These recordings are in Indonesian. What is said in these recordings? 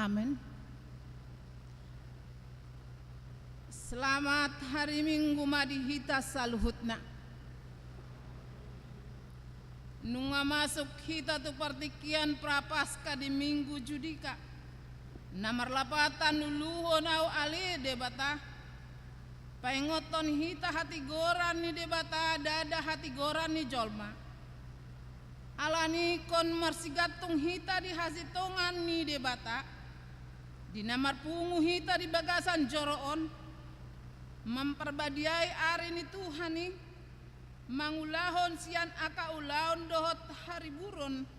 Amin. Selamat hari Minggu madihita saluhutna. Nunga masuk hita tu partikian prapaska di Minggu Judika. Namar lapatan uluhon au ali debata. Paingoton hita hati goran ni debata dada hati goran ni jolma. Alani kon marsigatung hita di hasitongan ni debata. Di namar pungu hita di bagasan joroon. Memperbadiai ari ni Tuhan ni. Mangulahon sian aka ulahon dohot hari buron.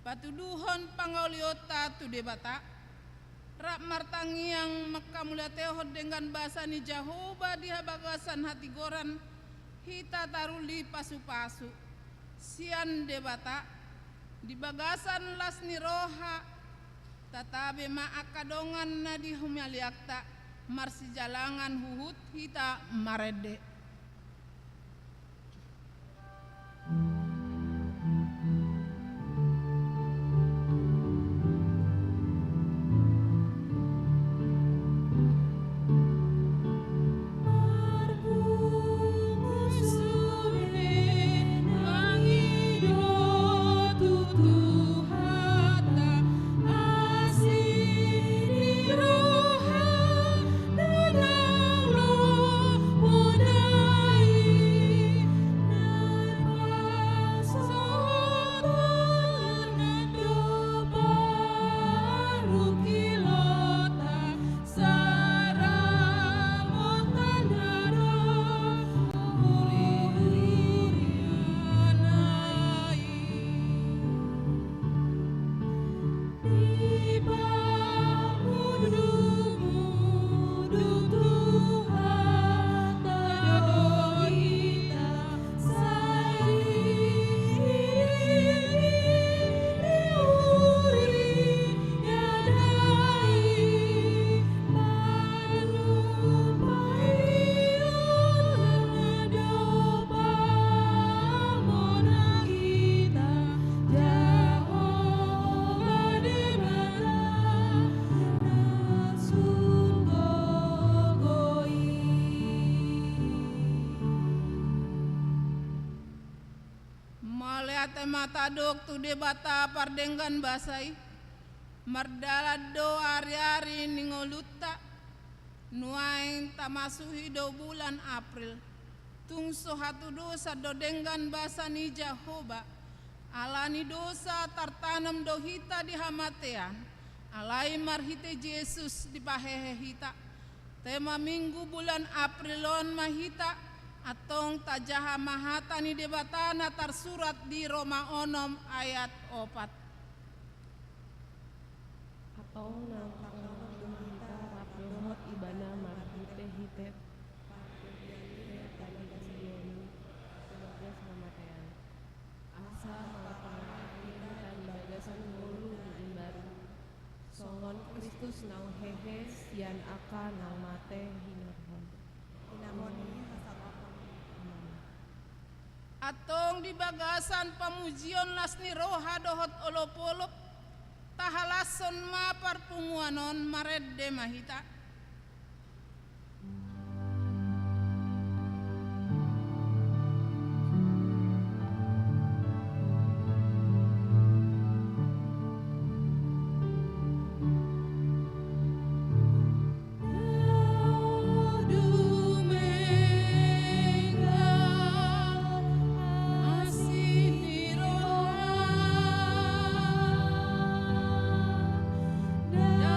Patuduhon pangauliota tu debata. Rak martangi yang makamulatehot dengan bahasa ni Jahoba di bagasan hati goran. Hita taruli pasu-pasu. Sian debata di bagasan las ni roha tatabe maakadongan na di humaliakta marsi jalangan huhut hita marede. Matadok tu debata pardenggan basai mardalado ari-ari ningoluta nuain tamasuhi do bulan April tungso hatu dosa do denggan basa ni Jahoba alani dosa tartanam do hita di hamatean alai marhite Yesus di pahehe hita tema minggu bulan Aprilon mahita atong tajaha mahata ni debatana tersurat di Roma 6 ayat 4. Atong nang pangalan kita rapuhot ibana marhite hitet tadi kasioni semoga selamatkan asa malapangakin dan bagasan mulu baru songon Kristus nang hehe sian aka nang mate hinarhon inamoni atong di bagasan pamujion lasni roha dohot olop-olop tahalason ma parpunguanon maredde mahita Dao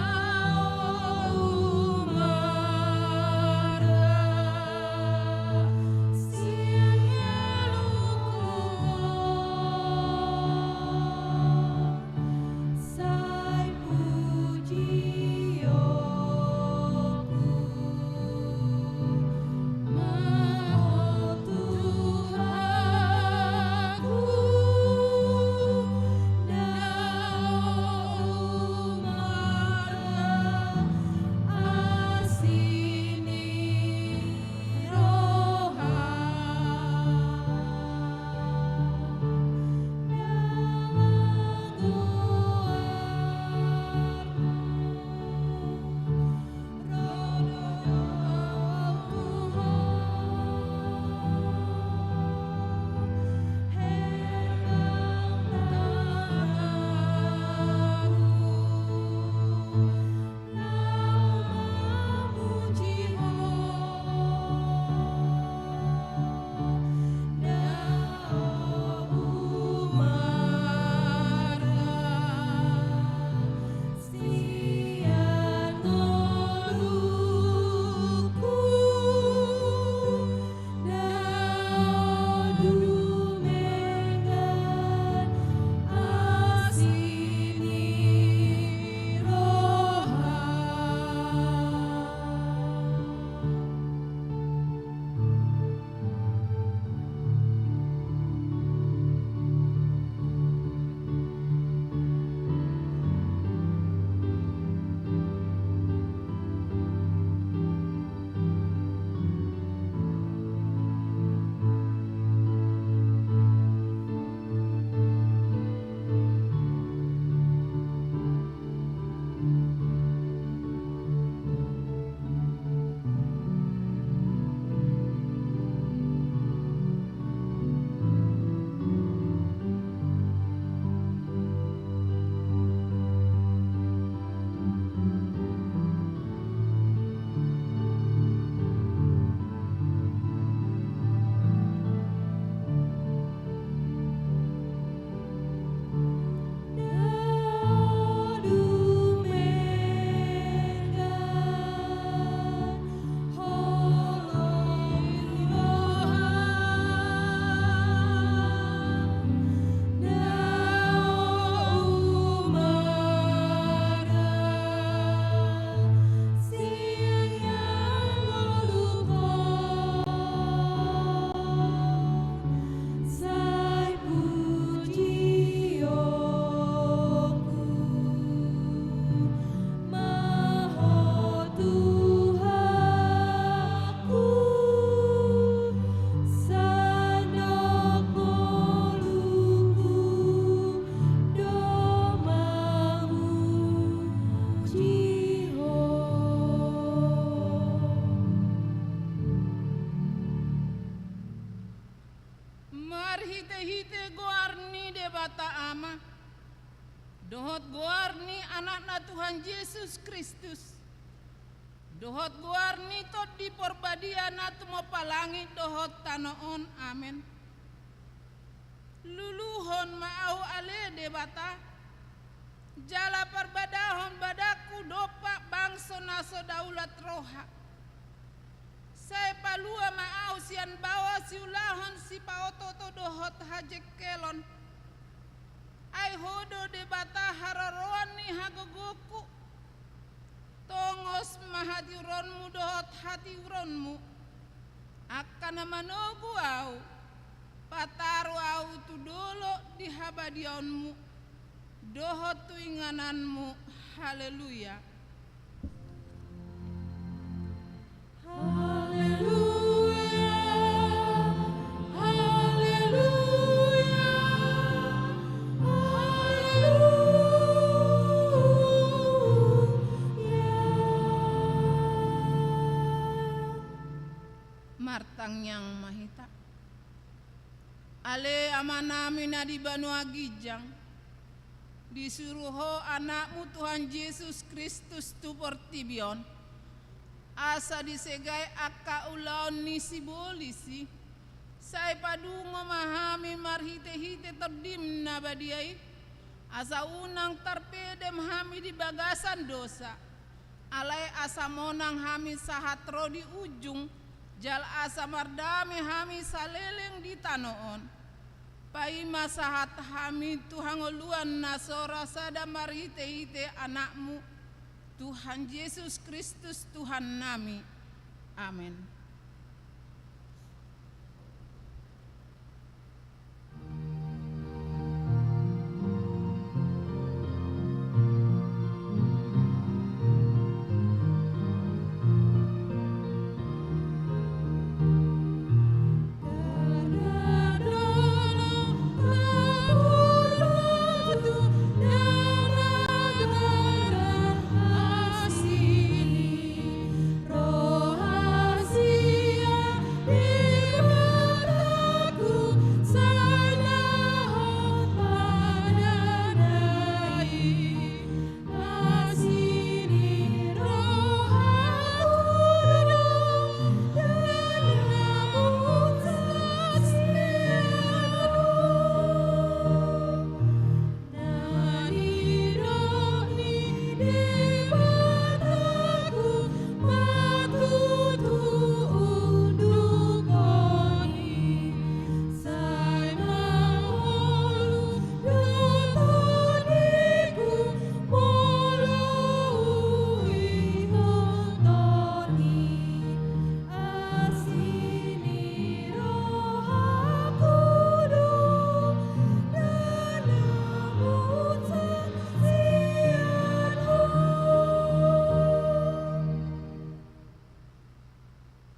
Marhite-hite goarni de bata ama. Dohot goarni anakna Tuhan Yesus Kristus. Dohot goarni tot di porbadiana tumo palangi dohot tanoon. Amin. Luluhon maau ale de bata. Jala perbadahon badaku dopa bangso naso daulat roha. Saya palua maau sian bawa siulahon si paototo dohot hajek kelon. Ai hodo de bata hararoani hagogoku. Tongos mahati uronmu dohot hati uronmu. Akan manogu au. Pataru au tu dolo di habadionmu. Dohot tu ingananmu. Haleluya. Martang yang mahita ale amanami na di Banua Gijang disuruh anakmu Tuhan Yesus Kristus tu portibion asa disegai akka ulaon ni si bolisi sai padungo mahami marhite-hite terdim na badiai asa unang tarpedem hami di bagasan dosa alai asa monang hami sahatro di ujung jal asa mardami hami saleleng di tanoon pai masahat hami tuhangoluan nasora sada marhite-hite anakmu Tuhan Yesus Kristus Tuhan nami. Amin.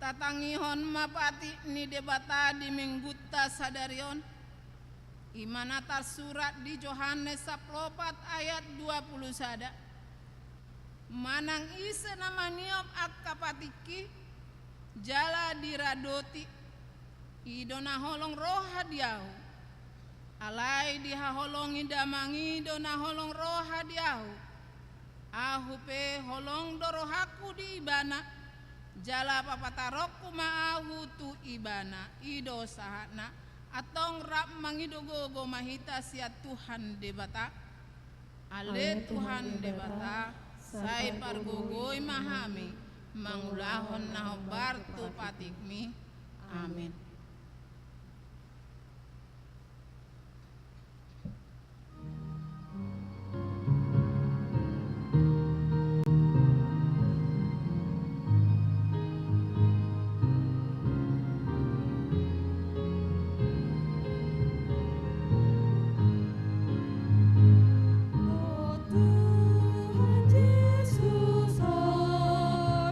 Tatangihon mapati ni debata di minggutta sadarion imana surat di Yohanes 14 ayat 20 sada manang ise namaniop akkapatiki jala diradoti idona holong roha diahu alai dihaholongi damangi dona holong roha diahu ahu pe holong dorohaku di ibana jala papatarokku maahu tu ibana ido sahana atong rap mangidogogo mahita sia Tuhan debata ale Tuhan debata sai pargogoi mahami mangulahon nahobar tu patikmi amin.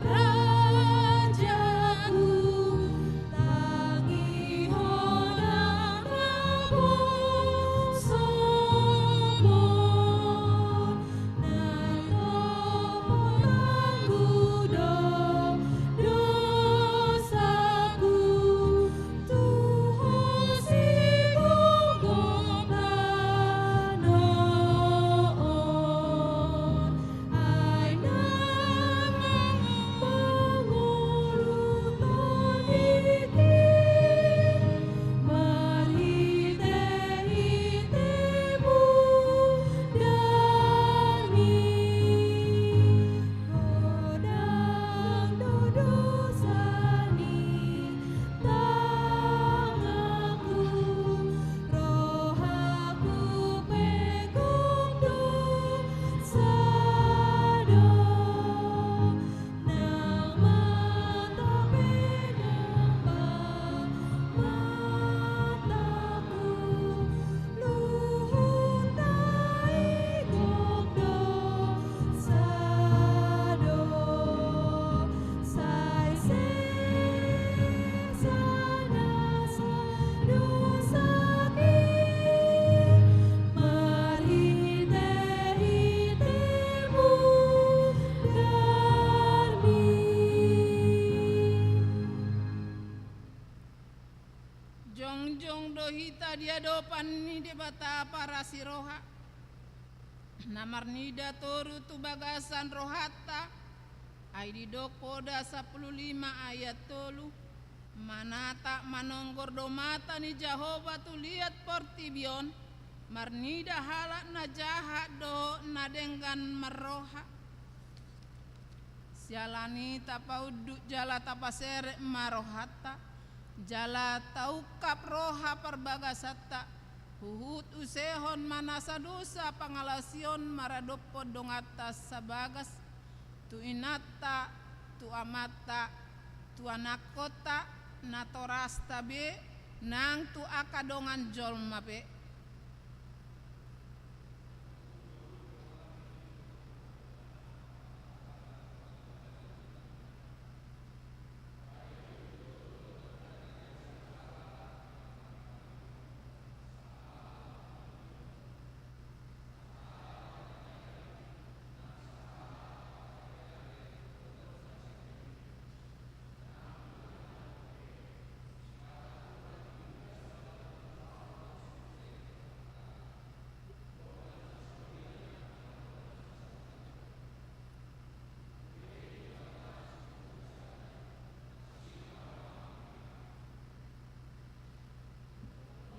Rajaku dohita dia dopan ni de bata para siroha namarnida toru tu bagasan rohata ai di dokoda 15 ayat tolu manata manonggor domata ni Jehova tu lihat portibion marnida halak na jahat do na dengan meroha sialani tapa uduk jala tapa serek marohata jala taukap roha perbagasata huhut usehon manasa dosa pangalasion maradopo dong atas sabagas tu inata tu amata tu anakota natorasta be nang tu akadongan jolma be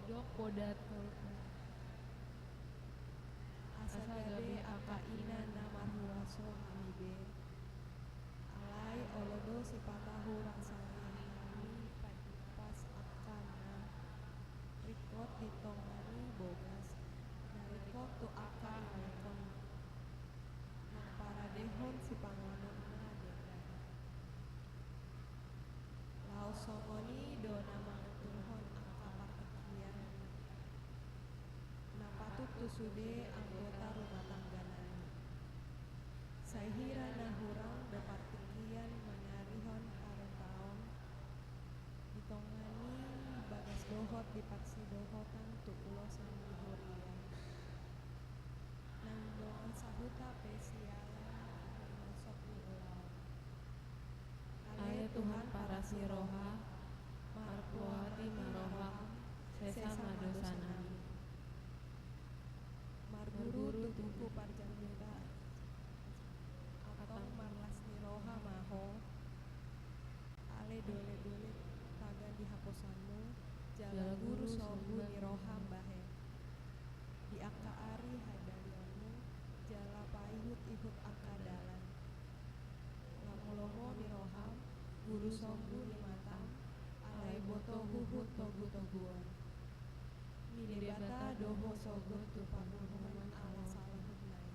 Idok podat asagabe aka ina namarhuaso hamibe alai olodo sipatahu rangsani kami padipas akana rikot ditongani bogas narikot tu aka inekon nang paradehon sipanganon na degan lau songoni do namang turhon angka partikian napatut tusude anggota rumah tangganani saihira nahurang bepartikian manarihon kareng taon ditongani bagas dohot dipaksi dohotan tu ulosan dihurian nang dongan sahuta pesialan masuk ni ulau ale Tuhan para siroha marpuati maroham sesama dosanami marguru tubuh parjanita atong marlas niroha maho ale dole-dole tagan dihapusanmu jala guru sobu niroha bahe di aka ari hadalionmu jala paihut ihut aka dalan ngamulomo niroham guru sobu ni matam alai boto huhut togu-toguan Nidebata doho sogo tu pangurungan ala salahut nai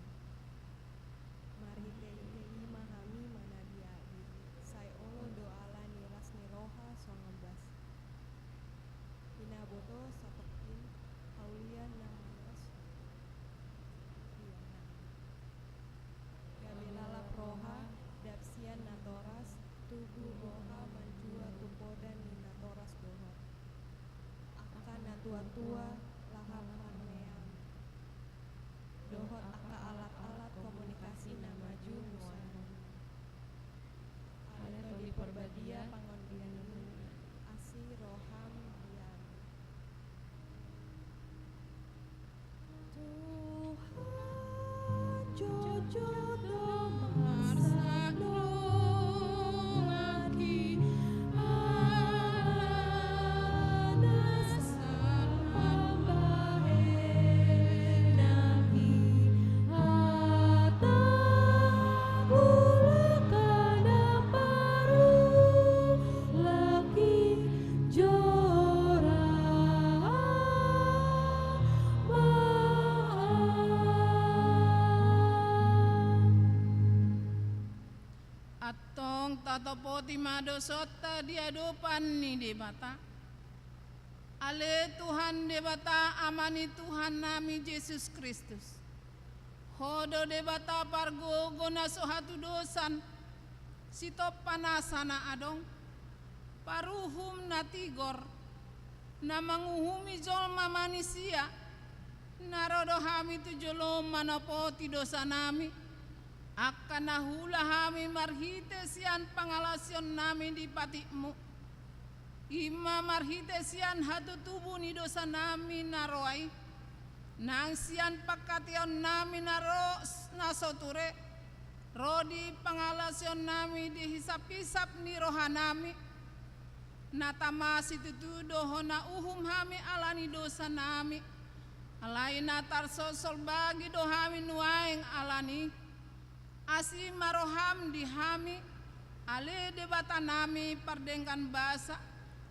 mari tei mahami mana dia sai olo do ala niras niroha songebas inaboto sapekin haulian namanas diana gabelala proha dapsian natoras tugu boha manjua tupodan ni natoras boha akana tua-tua lahap panean dohot aka alat-alat komunikasi na maju muana ale to di perbadia pangondian asi roham diam Tuhan jojo marsa lagi tatopoti madosota diadopan ni debata ale Tuhan debata amani Tuhan nami Yesus Kristus hodo debata pargo gona sohatu dosan sitop panasana adong paruhum natigor na manguhumi jolma manusia narodo hami tu jolom manopoti dosa nami akan nahula hami marhite sian pangalasion nami di patikmu Ima marhite sian hatu tubuh ni dosa nami naroai. Nang sian pakation nami naro nasoture. Rodi pangalasion nami dihisap-hisap ni rohanami. Natamasi tutudo hona uhum hami alani dosa nami. Alai natar sosol bagi dohami nuaing alani. Asi maroham dihami. Ale debata nami pardengkan basa.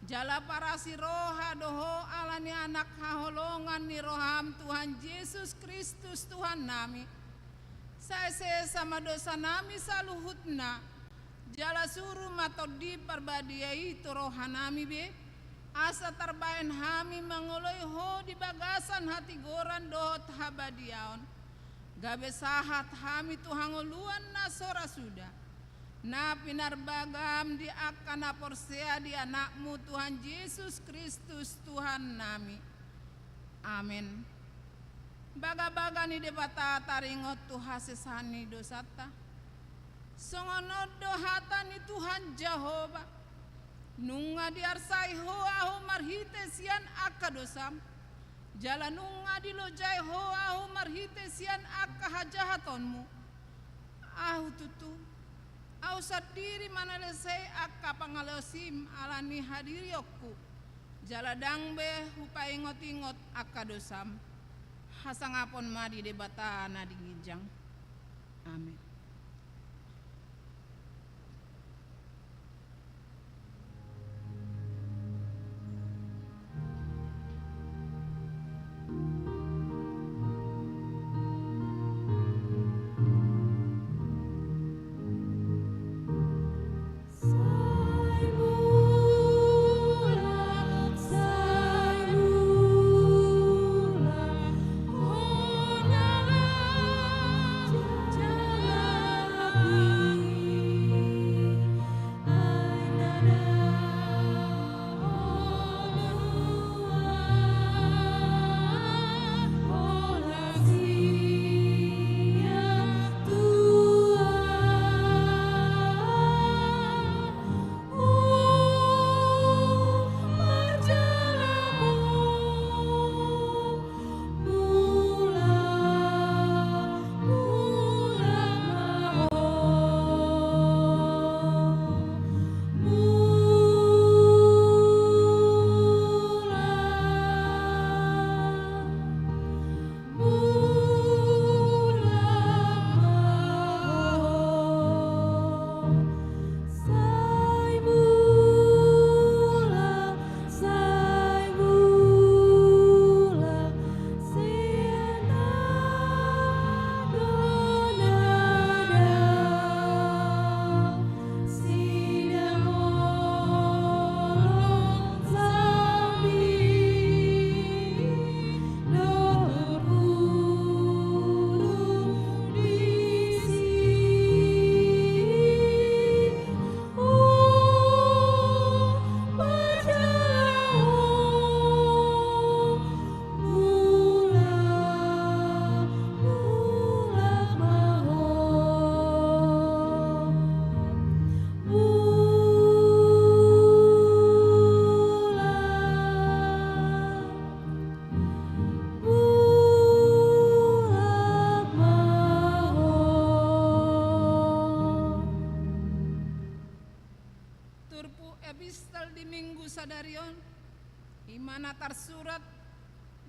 Jala parasi roha doho alani anak haholongan ni roham Tuhan Yesus Kristus Tuhan nami. Saya sama dosa nami saluhutna. Jala suruh matodi parbadia itu roha nami be. Asa terbain hami mengoloi ho di bagasan hati goran dohot habadiaon. Gabe sahat hami Tuhan oluan nasora sudah. Na pinarbagam di akana porsea di anakmu Tuhan Yesus Kristus Tuhan nami. Amin. Baga-baga ni debata taringot Tuhan sesani dosata. Songono dohata ni Tuhan Jehova. Nunga diarsai ho ahu marhite sian akka dosam. Jalan nunga dilojai ho ahu marhite sian akka hajahatonmu. Ahu tutu. Au sadiri mana lesai akka pangalosim alani hadiriyokku. Jaladang be hupai ingot-ingot akka dosam. Hasangapon madi debata na dingijang. Amin. sadarion imana tersurat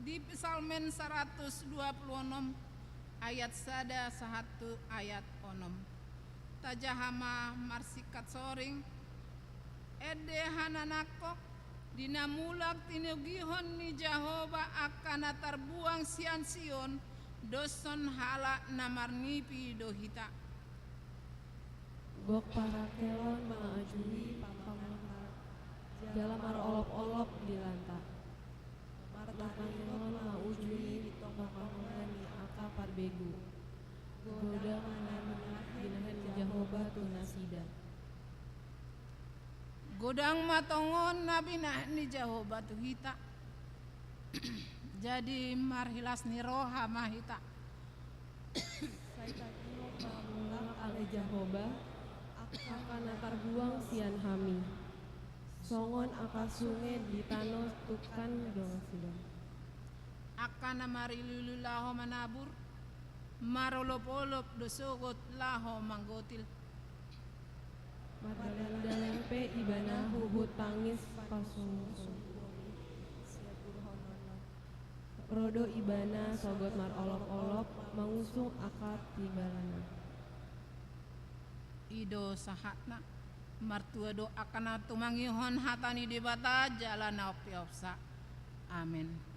di Psalmen 126 ayat sada 1 ayat 6 tajahama marsikat soring ede hananakok dinamulak tinugihon ni Jehova akan terbuang sian sion doson hala namarnipi dohita gok para kelon maajui pampamangar jalamar olop-olop di lanta martakanilon maujui pampamangani aka parbegu goda mananah binahan Jehova tunasida godang matongon nabinah ni Jehova tuhita jadi marhilas ni roha mahita saitagino pamulak ale Jehova akan terbuang sian hami songon aka sungai di tanah tukan dong. Akana marilulu laho manabur, marolop-olop dosogot laho manggotil. Madalempe ibana huhut tangis pasungsun. Rodo ibana sogot mar olop-olop mangusung akad tibalana. Ido sahatna martua do akana tumangihon hatani debata jalana opsa. Amin.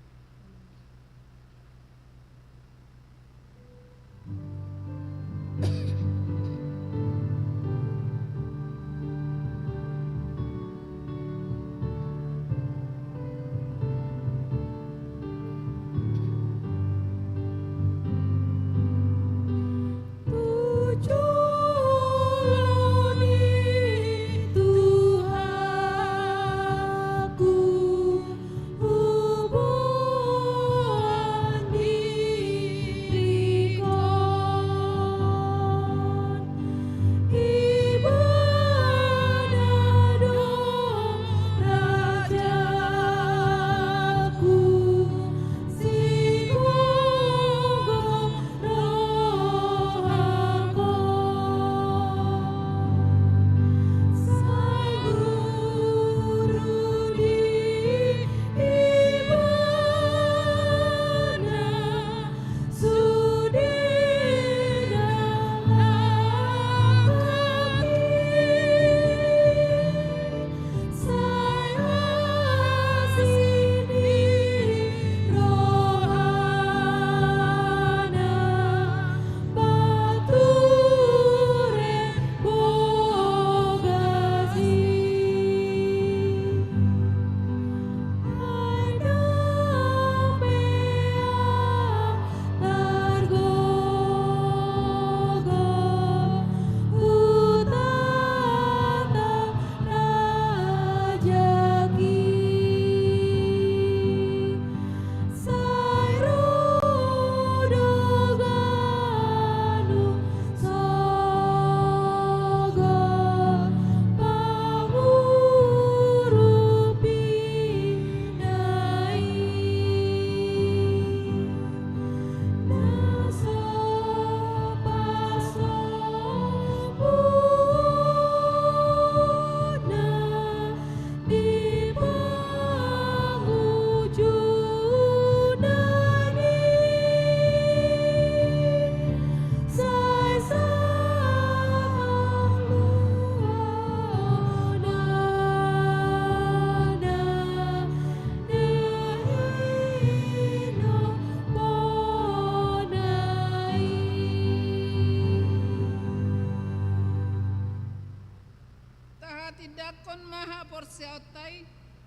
Porsiautai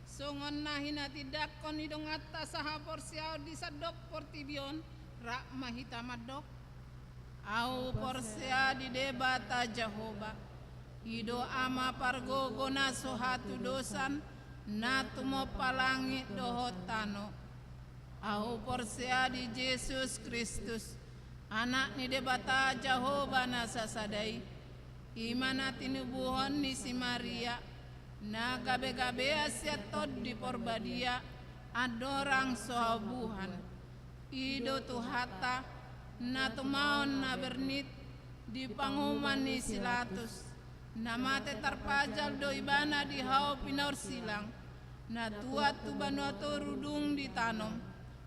songon nahina tidakon hidung atas saha porsiau disadok portibion rak mahita madok au porsia di debata Jehovah ido ama pargogona sohatu dosan natumo palangit dohotano au porsia di Yesus Kristus anak ni debata Jehovah nasasadai imana tinubuhon ni si Maria na gabe-gabe asiatod di porbadia adorang sohabuhan ido tuhata na tumaon na bernit di panguman ni silatus na mate tarpajal do ibana di hao pinaur silang na tuat tu banuato rudung di tanom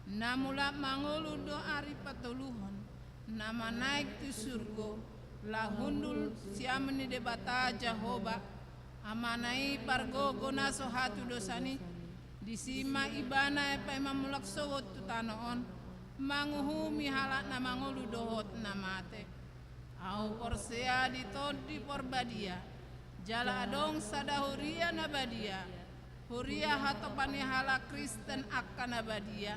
na mula mangulu do ari patuluhon na manaik tu surgo lahundul siamni debata Jehovah amanai pargogona sohatu dosani disima ibana epa mamulak sowot tu tanoon manguhumi halak na mangulu dohot na mate au porsea ditod di porbadia jala adong sadahuria na badia huria hatopani hala Kristen akan badia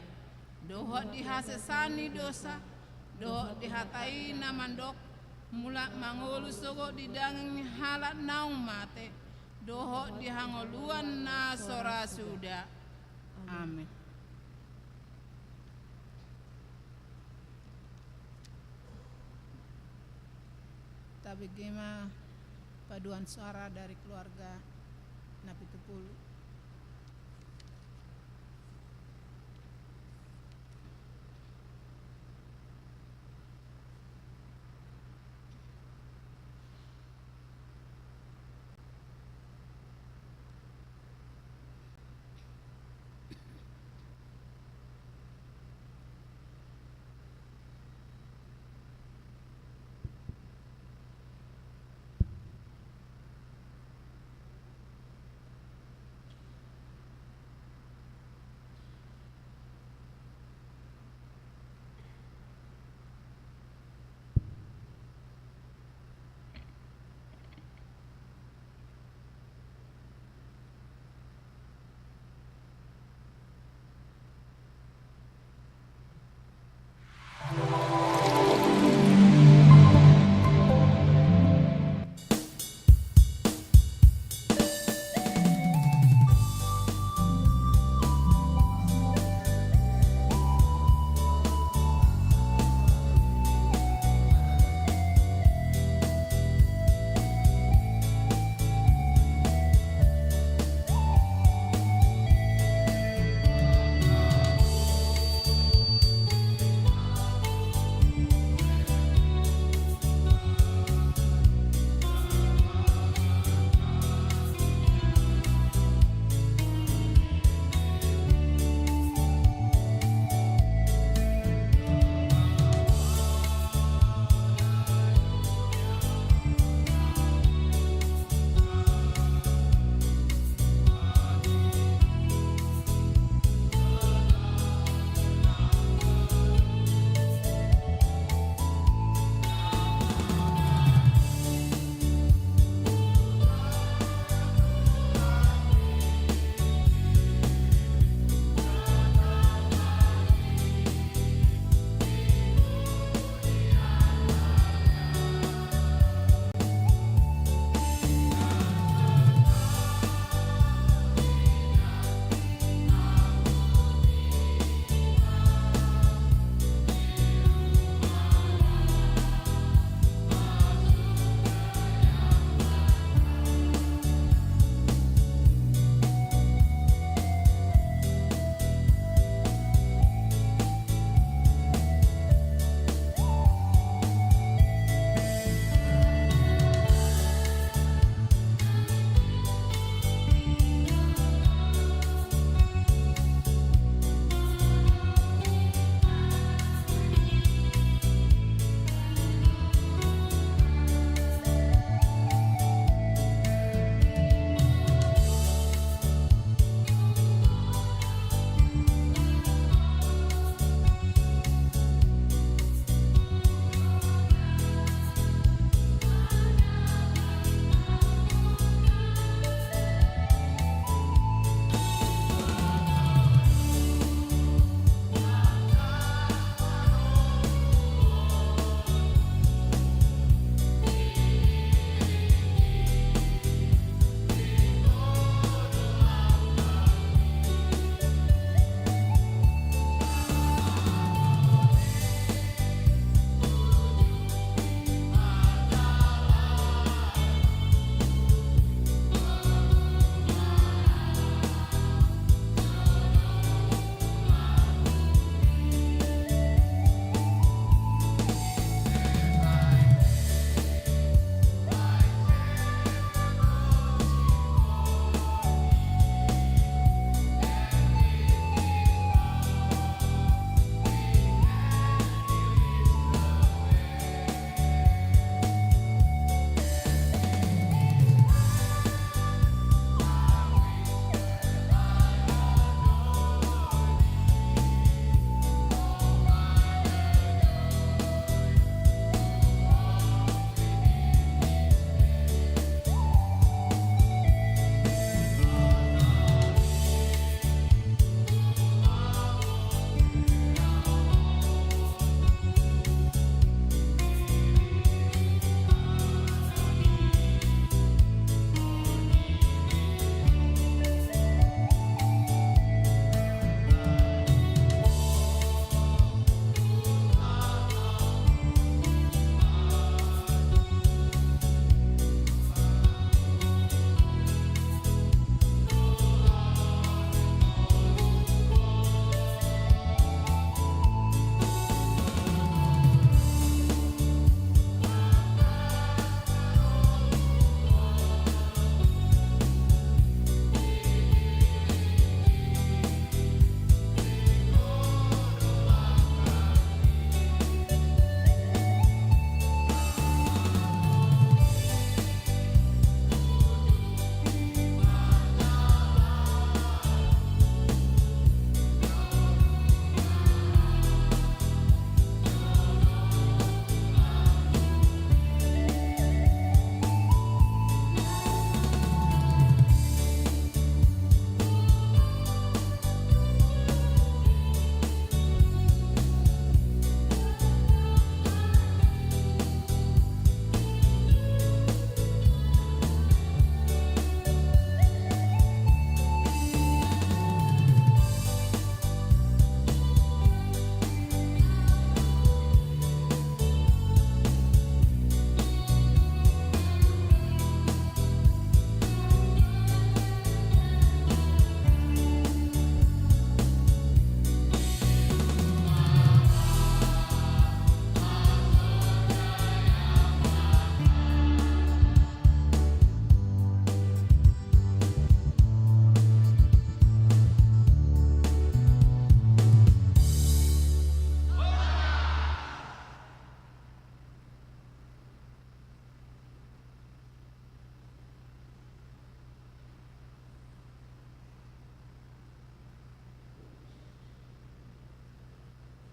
dohot dihasesani dosa dohot dihatai na mandok mulak mangulu sogo didangi halak naung mate doho dihangoluan na sora suda. Amin. Tapi gema paduan suara dari keluarga Napi Tupulu.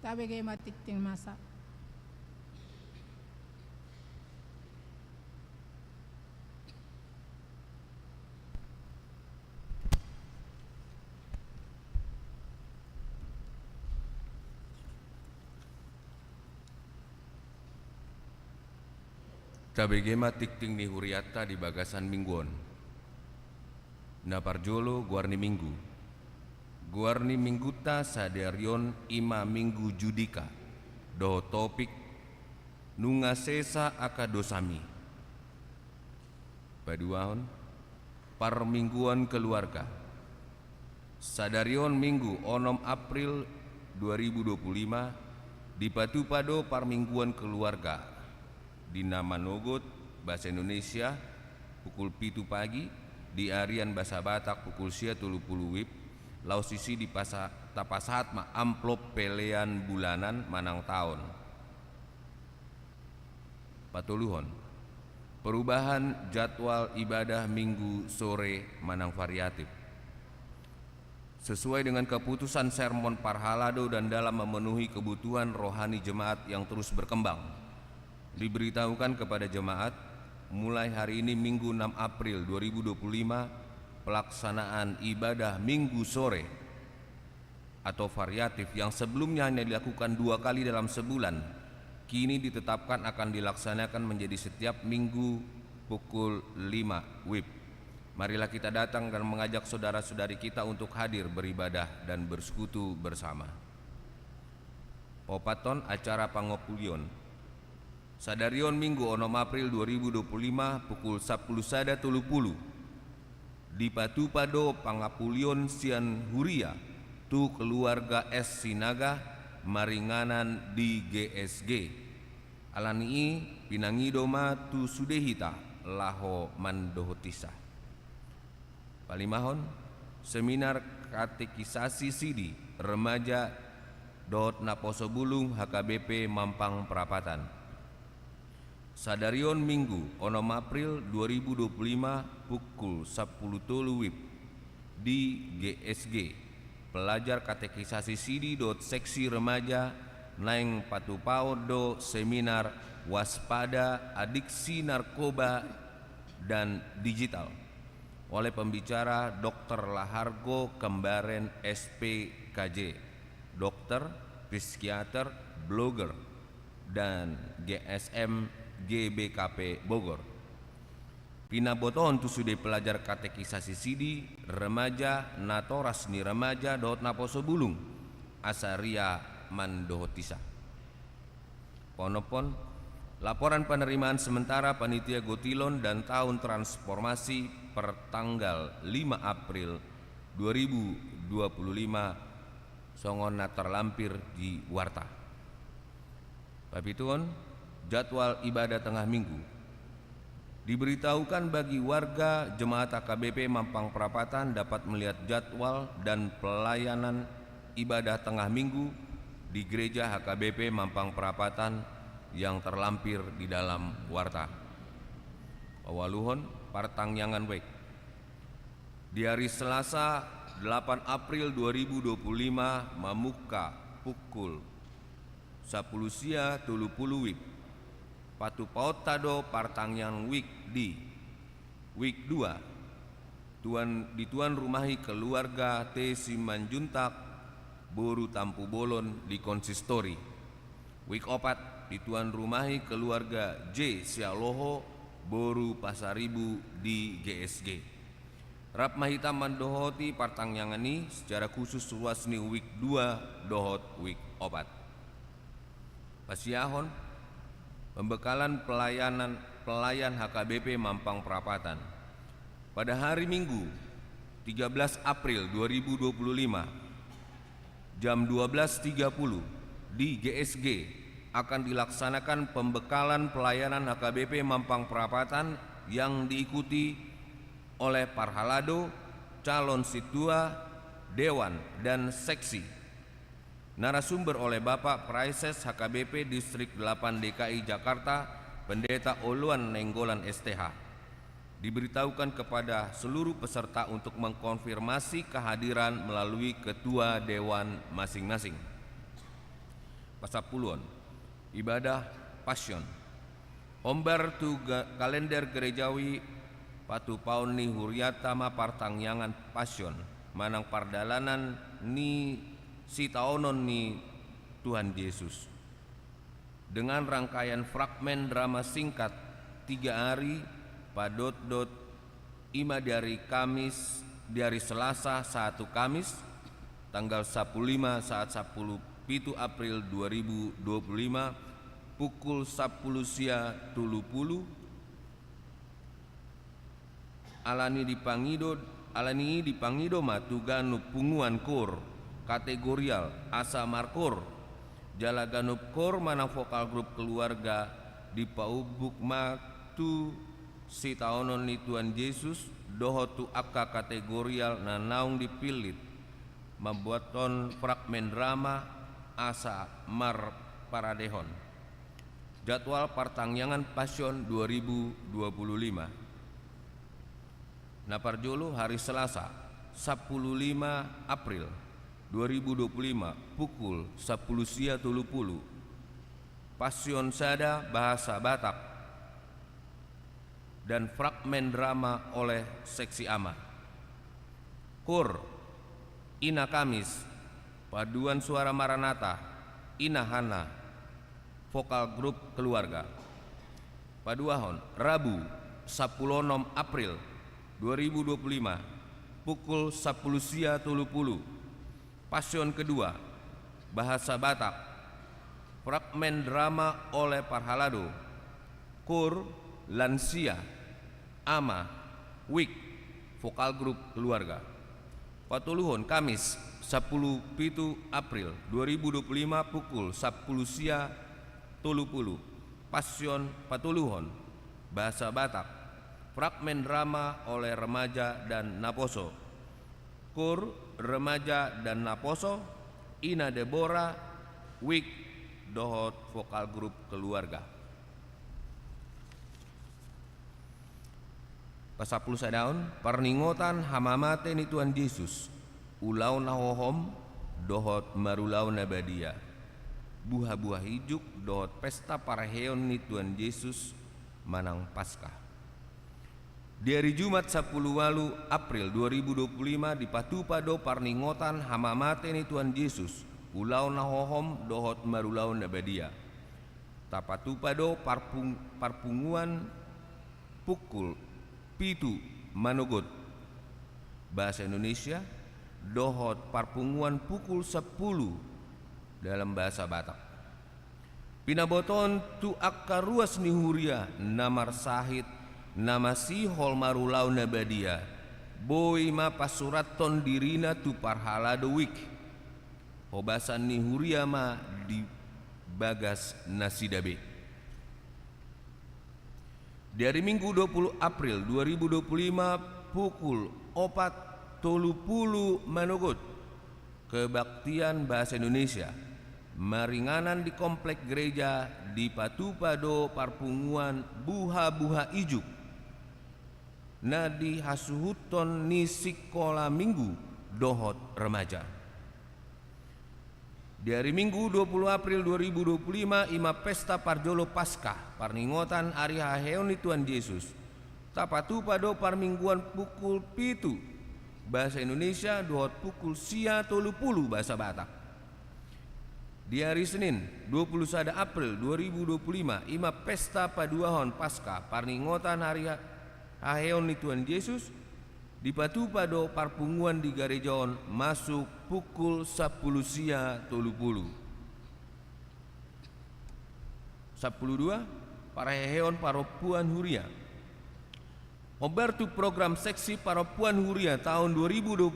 Tabe ge matik ting masa. Tabegema tikting ni huriata di bagasan mingguon. Naparjolo guarni minggu. Guarni mingguta sadarion ima minggu judika. Do topik nunga sesa aka dosami. Paduahon parmingguan keluarga. Sadarion minggu 6 April 2025 di Patupado parmingguan keluarga. Di nama Nogot bahasa Indonesia pukul 7 pagi, di Arian bahasa Batak pukul 30 WIB, lausisi di tapasahat ma amplop pelean bulanan manang tahun. Patuluhon perubahan jadwal ibadah minggu sore manang variatif. Sesuai dengan keputusan sermon Parhalado dan dalam memenuhi kebutuhan rohani jemaat yang terus berkembang. Diberitahukan kepada jemaat mulai hari ini Minggu 6 April 2025 pelaksanaan ibadah minggu sore atau variatif yang sebelumnya hanya dilakukan 2 kali dalam sebulan kini ditetapkan akan dilaksanakan menjadi setiap minggu pukul 5 WIB. Marilah kita datang dan mengajak saudara-saudari kita untuk hadir beribadah dan bersekutu bersama. Popaton acara pangopulion Sadarion Minggu 6 April 2025 pukul 10.30 di Patupado Pangapulion Sian Huria tu keluarga S Sinaga maringanan di GSG alani pinangidoma tu sudehita laho mandohotisa. Palimahon seminar katekisasi sidi remaja dot naposobulung HKBP Mampang Perapatan. Sadarion Minggu 6 April 2025 pukul 10.30 WIB di GSG pelajar katekisasi sidi dot seksi remaja naing Patupao do seminar waspada adiksi narkoba dan digital oleh pembicara Dr. Lahargo Kembaren SPKJ, dokter, psikiater, blogger dan GSM GBKP Bogor. Pinaboton tu sudah pelajar katekisasi sidi remaja natoras ni remaja dot naposo bulung asaria mandohotisa. Ponopon laporan penerimaan sementara panitia Gotilon dan tahun transformasi per tanggal 5 April 2025 songon terlampir di warta. Papituon jadwal ibadah tengah minggu diberitahukan bagi warga jemaat AKBP Mampang Perapatan dapat melihat jadwal dan pelayanan ibadah tengah minggu di gereja HKBP Mampang Perapatan yang terlampir di dalam warta. Awaluhon partangyangan wek di hari Selasa 8 April 2025 mamuka pukul 10.30 WIB Patupaut tado partangyan wik di wik 2 tuan rumahi keluarga T Simanjuntak Boru Tampu Bolon di konsistori. Wik 4 dituan rumahi keluarga J Sialoho Boru Pasaribu di GSG. Rap mahita mandohoti partangyangani secara khusus ruasni wik 2 dohot wik 4. Pasiahon pembekalan pelayan HKBP Mampang Perapatan pada hari Minggu 13 April 2025 jam 12.30 di GSG akan dilaksanakan pembekalan pelayanan HKBP Mampang Perapatan yang diikuti oleh Parhalado, calon situa, dewan dan seksi. Narasumber oleh Bapak Praises HKBP Distrik 8 DKI Jakarta, Pendeta Oluan Nenggolan STH. Diberitahukan kepada seluruh peserta untuk mengkonfirmasi kehadiran melalui ketua dewan masing-masing. Pasapuluan ibadah Passion. Ombar tu kalender gerejawi patu paun ni huriatama partangyangan Passion manang pardalanan ni si taonon ni Tuhan Yesus. Dengan rangkaian fragmen drama singkat 3 hari padot-dot ima dari Kamis dari Selasa 1 Kamis tanggal 15 saat 10 April 2025 pukul 10 sia 30 alani dipangido matuganu punguan kor kategorial asa markor jalaganup kor mana vokal grup keluarga di paubuk matu si taonon ni Tuhan Yesus dohotu akka kategorial na naung dipilit membuaton fragmen drama asa mar paradehon. Jadwal pertangyangan Passion 2025. Naparjolo hari Selasa 15 April 2025 pukul 10 sia 30 Passion Sada bahasa Batak dan fragmen drama oleh seksi ama. Kur Ina Kamis paduan suara Maranatha Ina Hana vokal grup keluarga. Paduahon Rabu 16 April 2025 pukul 10 sia 30 Passion kedua bahasa Batak fragmen drama oleh Parhalado Kur Lansia Ama Wik vokal grup keluarga. Patuluhon Kamis 10 April 2025 pukul 10 sia 30 Passion Patuluhon bahasa Batak fragmen drama oleh Remaja dan Naposo. Kur Remaja dan Naposo Ina Deborah Wik dohot vokal grup keluarga. Pasapul sadaun perningotan hamamate ni Tuhan Yesus ulau nahohom dohot marulau nabadia buah-buah hijuk dohot pesta paraheon ni Tuhan Yesus manang Paskah. Di hari Jumat 10 April 2025 di Patupado perningotan hamamate ni Tuhan Yesus ulau nahohom dohot marulau nabadia. Tapatupado parpunguan pukul pitu manogot bahasa Indonesia dohot parpunguan pukul 10 dalam bahasa Batak. Pinaboton tu akka ruas ni huria namar sahid nama si hol marulau nabadia boy ma pasuraton dirina tu Parhalado wik hobasan ni huria ma di bagas nasidabe. Dari Minggu 20 April 2025 pukul 4.30 manogot kebaktian bahasa Indonesia maringanan di komplek gereja di Patupado parpunguan buha-buha ijuk nadi hasuhuton ni sikola minggu dohot remaja. Di hari Minggu 20 April 2025 ima pesta parjolo Paskah parningotan hari haheon ni Tuhan Yesus Tapatupado parmingguan pukul pitu bahasa Indonesia dohot pukul sia 30 bahasa Batak. Di hari Senin 21 April 2025 ima pesta paduahon Paskah parningotan hari haheon ni Tuhan Yesus di Patupado parpunguan di Garejaon masuk pukul 10 sia 30. 12 paraheon paropuan huria. Obertu program seksi paropuan huria tahun 2025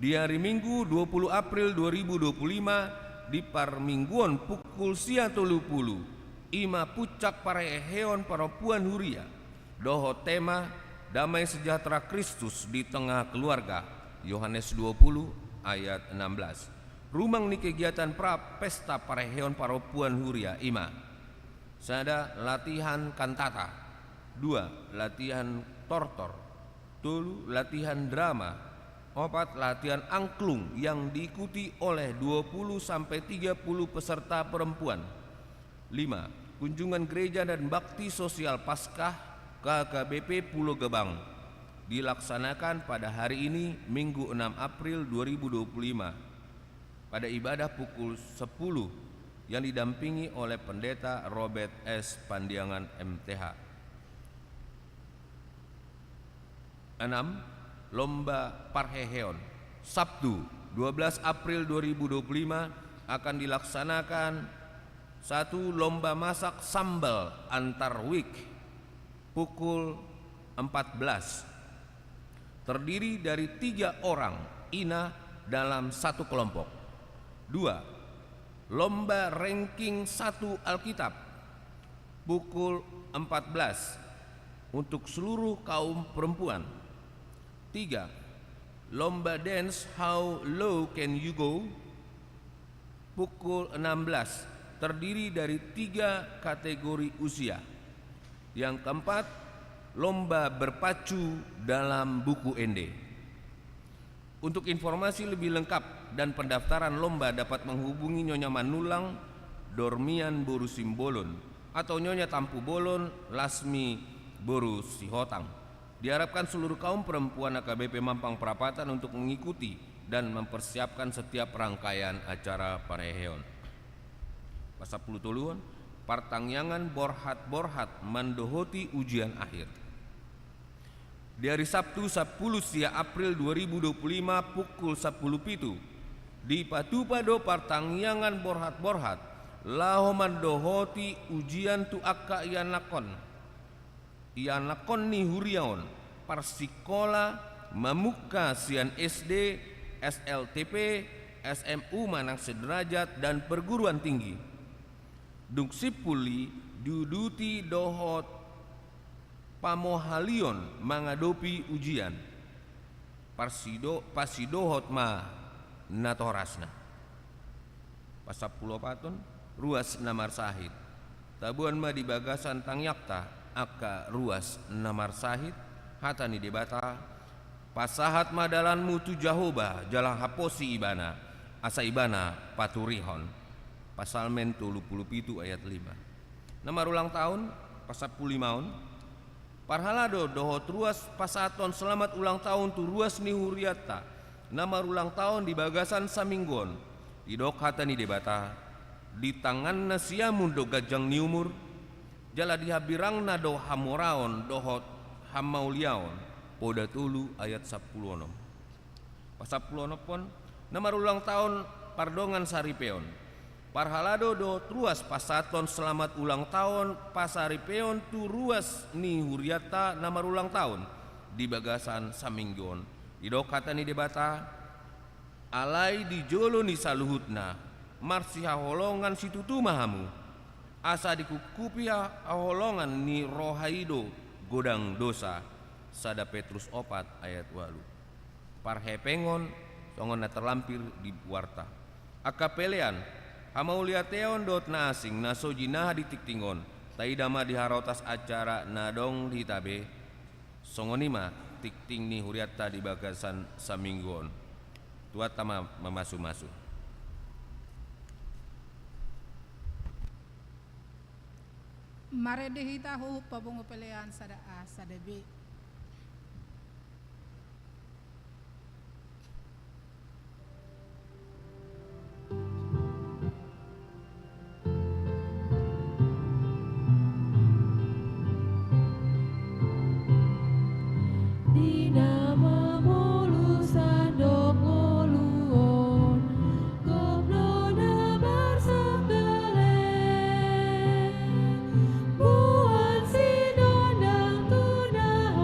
di hari Minggu 20 April 2025 di parmingguan pukul sia 30 ima pucak paraheon paropuan huria doho tema damai sejahtera Kristus di tengah keluarga Yohanes 20 ayat 16. Rumang ni kegiatan pra pesta paraheon paropuan huria ima sada latihan kantata 2 latihan tortor 3 latihan drama 4. Latihan angklung yang diikuti oleh 20-30 peserta perempuan. 5. Kunjungan gereja dan bakti sosial Paskah KKBP Pulau Gebang dilaksanakan pada hari ini Minggu 6 April 2025 pada ibadah pukul 10 yang didampingi oleh Pendeta Robert S. Pandiangan MTH. 6. Lomba Parheheon Sabtu 12 April 2025 akan dilaksanakan 1. Lomba masak sambal antar week pukul 14, terdiri dari 3 orang ina dalam satu kelompok. 2. Lomba ranking 1 Alkitab pukul 14 untuk seluruh kaum perempuan. 3. Lomba dance How Low Can You Go pukul 16, terdiri dari 3 kategori usia. Yang keempat, lomba berpacu dalam buku Ende. Untuk informasi lebih lengkap dan pendaftaran lomba dapat menghubungi Nyonya Manulang Dormian Boru Simbolon atau Nyonya Tampu Bolon Lasmi Boru Sihotang. Diharapkan seluruh kaum perempuan AKBP Mampang Perapatan untuk mengikuti dan mempersiapkan setiap rangkaian acara Parheheon. Pasapulu tuluan, partangyangan borhat-borhat mandohoti ujian akhir. Di hari Sabtu 10 April 2025 pukul 10 di Patupado partangyangan borhat-borhat laho mandohoti ujian tu akka ianakon ni huriaon parsikola mamuka sian SD, SLTP, SMU Manang Sederajat dan perguruan tinggi. Duksipuli duduti dohot pamohalion menghadapi ujian. Pasidohot ma natorasna. Pasapulo paton ruas namar sahid. Tabuan ma di bagasan tangyakta aka ruas namar sahid hatani debata pasahat madalan mutu Jahoba jalang haposi ibana asa ibana paturihon pasal men 37 ayat 5. Namar ulang tahun pasal 5 parhalado dohot ruas pasaton selamat ulang tahun tu ruas ni huriata namar ulang tahun di bagasan saminggon idok hatani debata di tangan nasiamun do gajang ni umur jala dihabirang na do hamoraon dohot hamauliaon poda tulu ayat 10. Pasal 10 pon namar ulang tahun pardongan saripeon parhalado do ruas pasaton selamat ulang tahun pasaripeon tu ruas ni huriata namar ulang tahun di bagasan saminggon idok kata ni debata alai di jolo ni saluhutna marsi haholongan situtu mahamu asa dikukupi aholongan ni rohaido godang dosa sada Petrus 4 ayat 8. Parhepengon songon na terlampir di warta akapelean hamauliateon dot na asing nasojinaha di tiktingon taidama di harotas acara nadong di tabe songonima tikting ni huriata di bagasan saminggon tuatama memasu-masu. Maredehitahu pabungo pelean sada A sada B. Buat si dondang tunah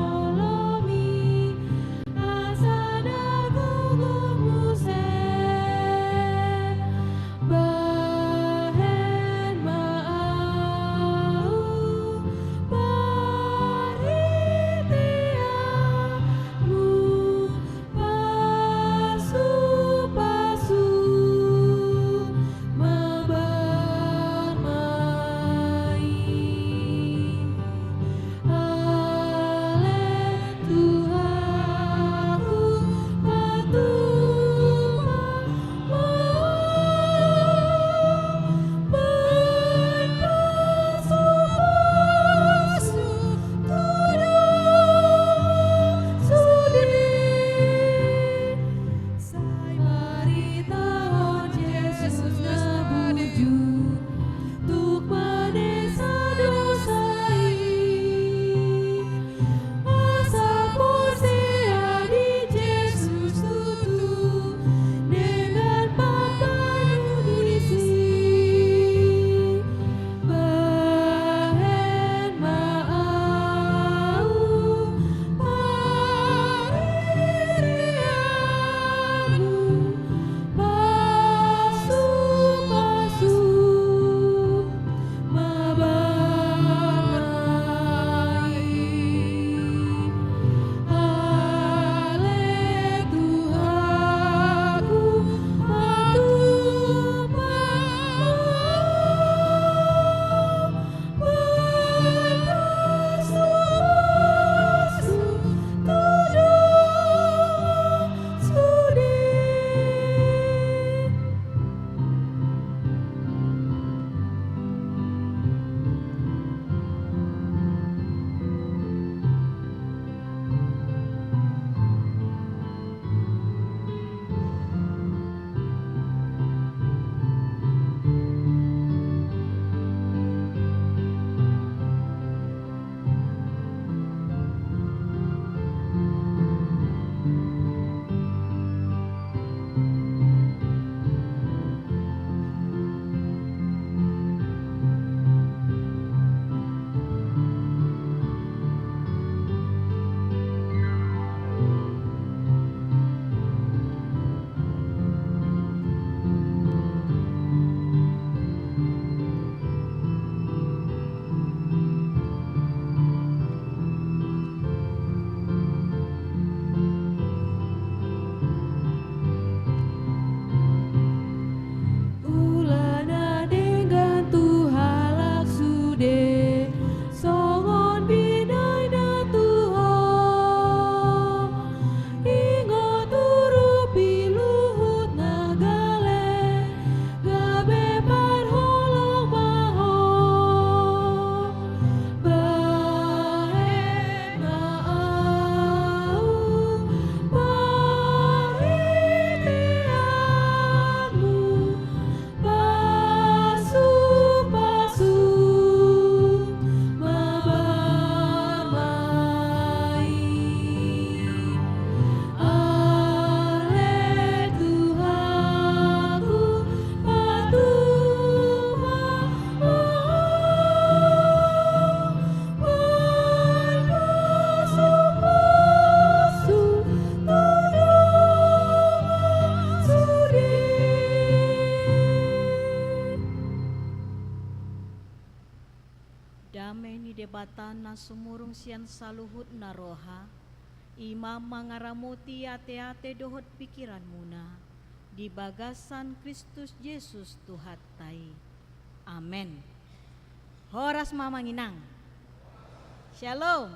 mardame ni debatana sumurung sian saluhut na roha, ima mangaramuti ate-ate dohot pikiran muna, di bagasan Kristus Yesus Tuhan tai. Amen. Horas mamanginang. Shalom.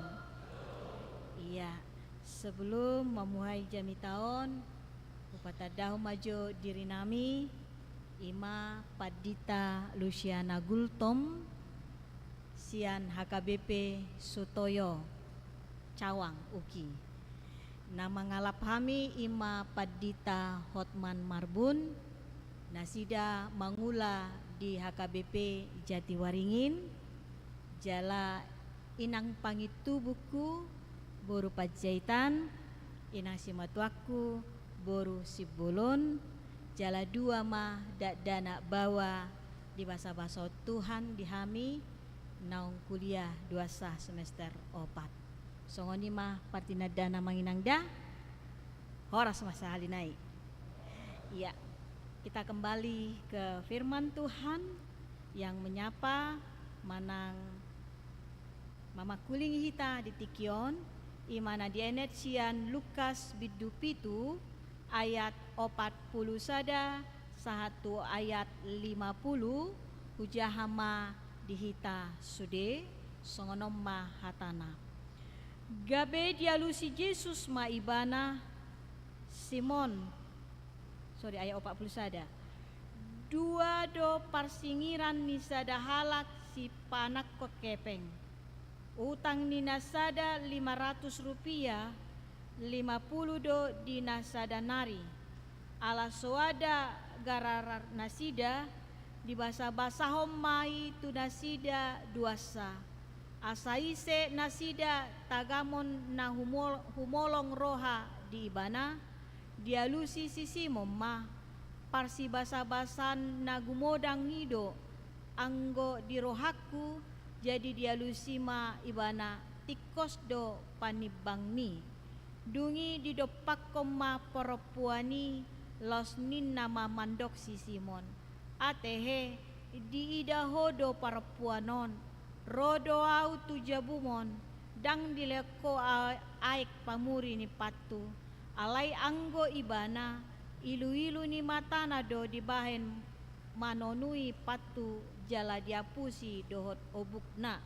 Iya, sebelum memuhai jami tahun, upatadahu maju diri nami, ima Padita Luciana Gultom, sian HKBP Sutoyo, Cawang, Uki. Nama ngalap kami ima Padita Hotman Marbun, nasida mangula di HKBP Jatiwaringin, jala inang pangitu buku boru Pajaitan, inang simatuaku boru Sibulun, jala dua mah dak dana bawa di basa-basa Tuhan dihami naung kuliah 2 semester 4. Songoni mah partina dana manginang da horas masa halinai. Iya, kita kembali ke firman Tuhan yang menyapa manang mama kuling hita di Tikion, imana dienet sian Lukas bidu pitu ayat 40 sada sahatu ayat 50 hujahama dihita sude songonom ma hatana. Gabe dialusi Yesus ma ibana Simon ayat 40 sada. Dua do parsingiran ni sada halak si panak kokepeng. Utang ni nasada 500 rupiah, 50 do di nasada nari. Ala soada gararar nasida di basa-basa homai tu nasida duasa. Asaise nasida tagamon na humolong roha di ibana, dialusi sisi momma parsi basa-basan na gumodang nido anggo di rohaku, jadi dialusi ma ibana tikos do panibangni dungi di dopak koma perempuani los nin nama mandok si Simon atehe di idaho do perempuanon rodo au tu jabumon dang dileko aik pamuri ni patu alai anggo ibana ilu-ilu ni matana do dibahen manonui patu jala diapusi dohot obukna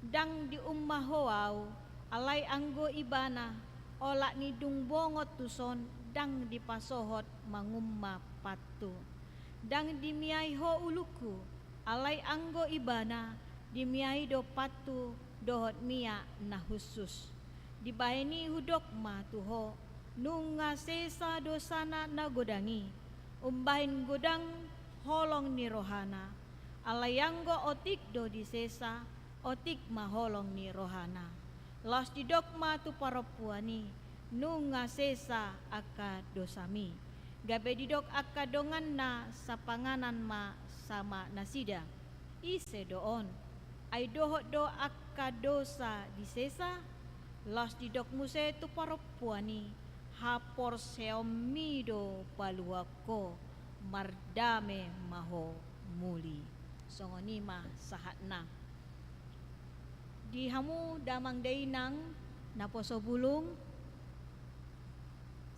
dang di ummah hoau alai anggo ibana olak ni dung bongot tuson dang dipasohot mangumma patu dang dimiai ho uluku alai anggo ibana dimiai do patu dohot mia na khusus dibaheni hudok ma tuho nunga sesa dosana na godangi umbahin godang holong ni rohana alayanggo otik do di sesa otik maholong ni rohana los di dogma tu parapuani nunga sesa aka dosami gabe di dok aka dongan na sa panganan ma sama nasida ise doon ay dohot do aka dosa di sesa los di dok muse tu parapuani hapor seomido paluako mardame maho muli songonima sahatna di hamu damang dainang naposo bulung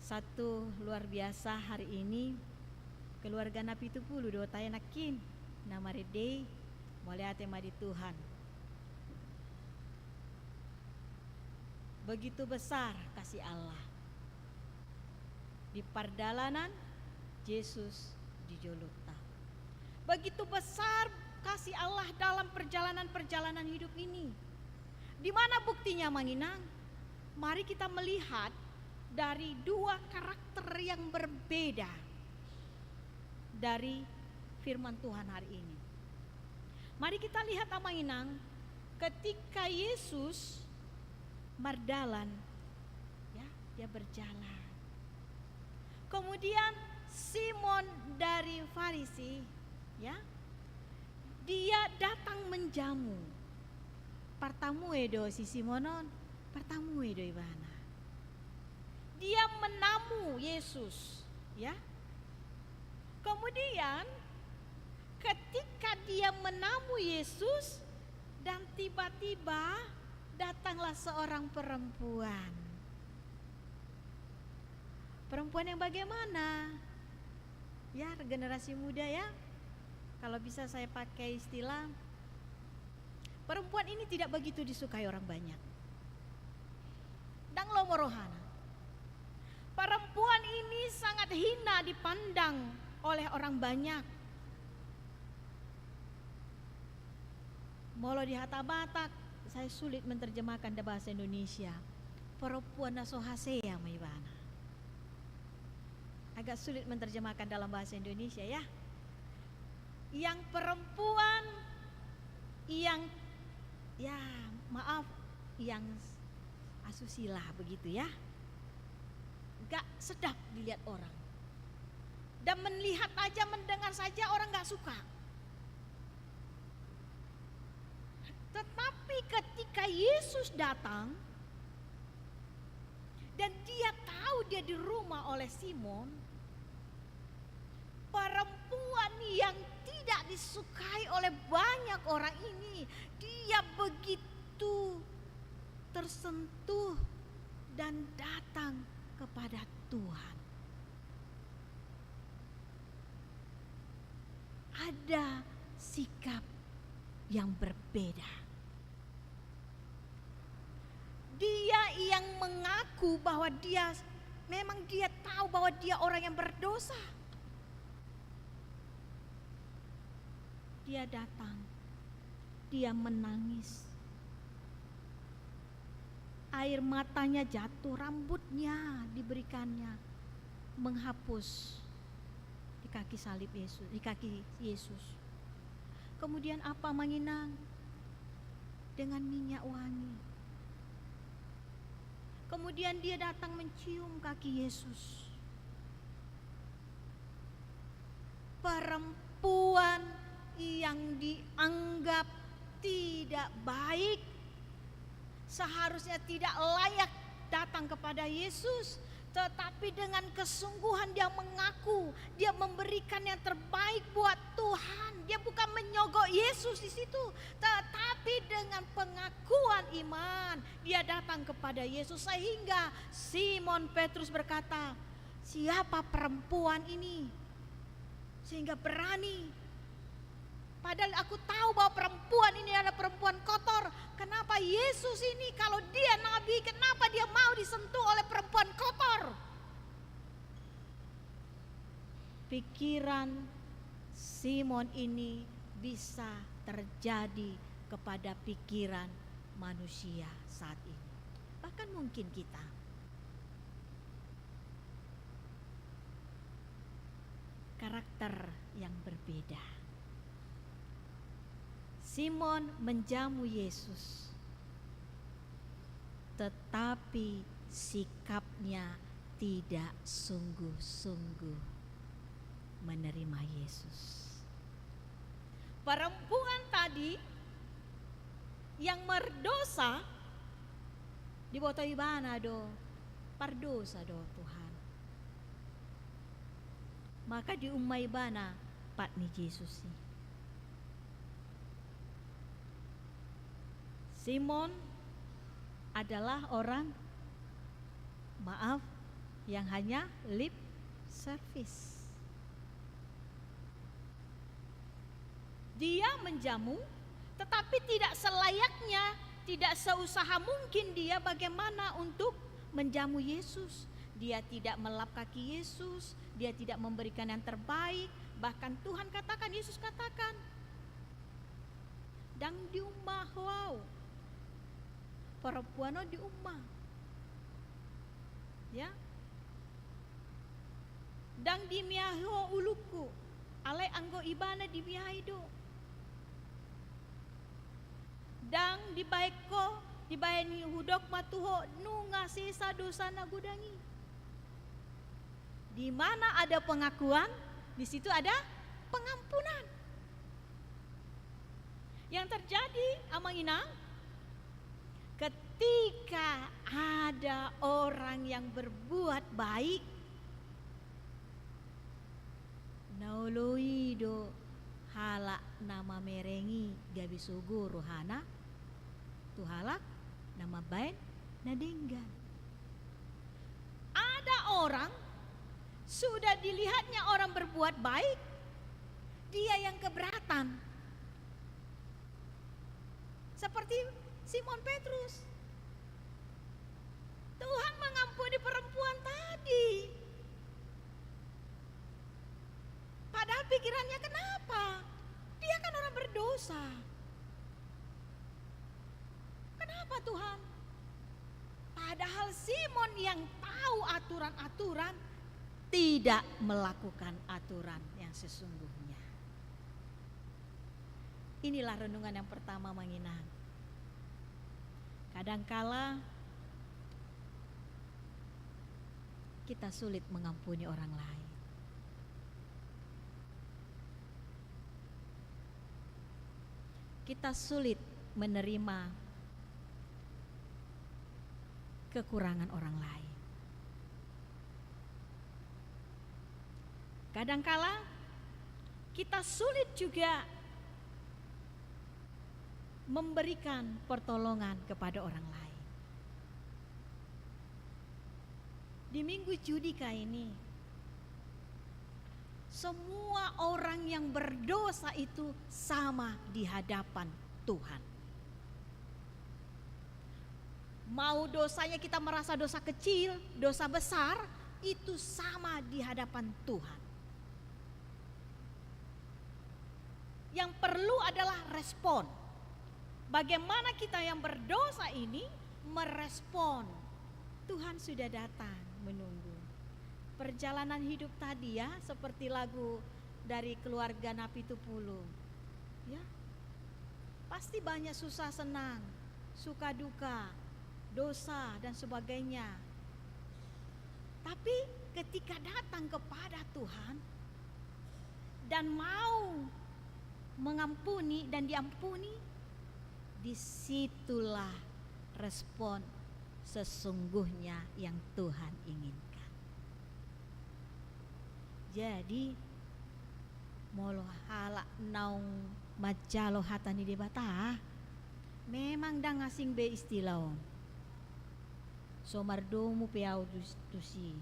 satu luar biasa hari ini keluarga napi itu puluh do tayanakin nama rede mulai ate madi Tuhan begitu besar kasih Allah di pardalanan Yesus di Joluta. Begitu besar kasih Allah dalam perjalanan hidup ini. Di mana buktinya manginang? Mari kita melihat dari dua karakter yang berbeda dari firman Tuhan hari ini. Mari kita lihat manginang ketika Yesus mardalan ya, dia berjalan. Kemudian Simon dari Farisi, ya, dia datang menjamu. Pertamu edo si Simonon, pertamu edo ibana. Dia menamu Yesus, ya. Kemudian ketika dia menamu Yesus Dan tiba-tiba datanglah seorang perempuan. Perempuan yang bagaimana? Ya, generasi muda ya. Kalau bisa saya pakai istilah, perempuan ini tidak begitu disukai orang banyak. Dan lomorohana. Perempuan ini sangat hina dipandang oleh orang banyak. Molo di hata-batak, saya sulit menerjemahkan dalam bahasa Indonesia. Perempuan nasohasea maibana. Agak sulit menerjemahkan dalam bahasa Indonesia ya. Yang perempuan yang yang asusila begitu ya. Gak sedap dilihat orang. Dan melihat aja, mendengar saja orang gak suka. Tetapi ketika Yesus datang dan dia tahu dia di rumah oleh Simon, perempuan yang tidak disukai oleh banyak orang ini, dia begitu tersentuh dan datang kepada Tuhan. Ada sikap yang berbeda. Dia yang mengaku bahwa dia tahu bahwa dia orang yang berdosa. Dia datang, dia menangis. Air matanya jatuh, rambutnya diberikannya, menghapus di kaki salib Yesus, di kaki Yesus. Kemudian apa menginang? Dengan minyak wangi. Kemudian dia datang mencium kaki Yesus. Perempuan yang dianggap tidak baik, seharusnya tidak layak datang kepada Yesus, tetapi dengan kesungguhan dia mengaku, dia memberikan yang terbaik buat Tuhan. Dia bukan menyogok Yesus di situ, tetapi dengan pengakuan iman dia datang kepada Yesus, sehingga Simon Petrus berkata, siapa perempuan ini sehingga berani? Padahal aku tahu bahwa perempuan ini adalah perempuan kotor. Kenapa Yesus ini kalau dia nabi, kenapa dia mau disentuh oleh perempuan kotor? Pikiran Simon ini bisa terjadi kepada pikiran manusia saat ini. Bahkan mungkin kita. Karakter yang berbeda. Simon menjamu Yesus, tetapi sikapnya tidak sungguh-sungguh menerima Yesus. Perempuan tadi yang berdosa dibotoi bana do, pardosa do Tuhan. Maka diumay bana pat ni Yesus ni. Simon adalah orang yang hanya lip service. Dia menjamu, tetapi tidak selayaknya, tidak seusaha mungkin dia bagaimana untuk menjamu Yesus. Dia tidak melap kaki Yesus, dia tidak memberikan yang terbaik. Bahkan Tuhan katakan, Yesus katakan, dang di umah wow. Perempuan di umah, ya, dang di miaho uluku, alai anggo ibana di miaido, dang di baiko, di bayani hudok matuho nunga sisa dosa nagudangi. Di mana ada pengakuan, di situ ada pengampunan. Yang terjadi amang inang, ketika ada orang yang berbuat baik, nauluido hala nama merengi gabi sugu rohana tuhalak nama baik nadenggan. Ada orang sudah dilihatnya orang berbuat baik, dia yang keberatan. Seperti Simon Petrus. Tuhan mengampuni perempuan tadi. Padahal pikirannya kenapa? Dia kan orang berdosa. Kenapa Tuhan? Padahal Simon yang tahu aturan-aturan tidak melakukan aturan yang sesungguhnya. Inilah renungan yang pertama menginang. Kadangkala kita sulit mengampuni orang lain. Kita sulit menerima kekurangan orang lain. Kadangkala kita sulit juga memberikan pertolongan kepada orang lain. Di minggu Judika ini, semua orang yang berdosa itu sama di hadapan Tuhan. Mau dosanya kita merasa dosa kecil, dosa besar, itu sama di hadapan Tuhan. Yang perlu adalah respon. Bagaimana kita yang berdosa ini merespon. Tuhan sudah datang menunggu. Perjalanan hidup tadi ya, seperti lagu dari keluarga Napi Tupulu. Ya. Pasti banyak susah senang, suka duka, dosa dan sebagainya. Tapi ketika datang kepada Tuhan dan mau mengampuni dan diampuni, disitulah respon sesungguhnya yang Tuhan inginkan. Jadi molo halak naung majalo hatani debata memang dah ngasing be istilah. So mardomu pe au tusi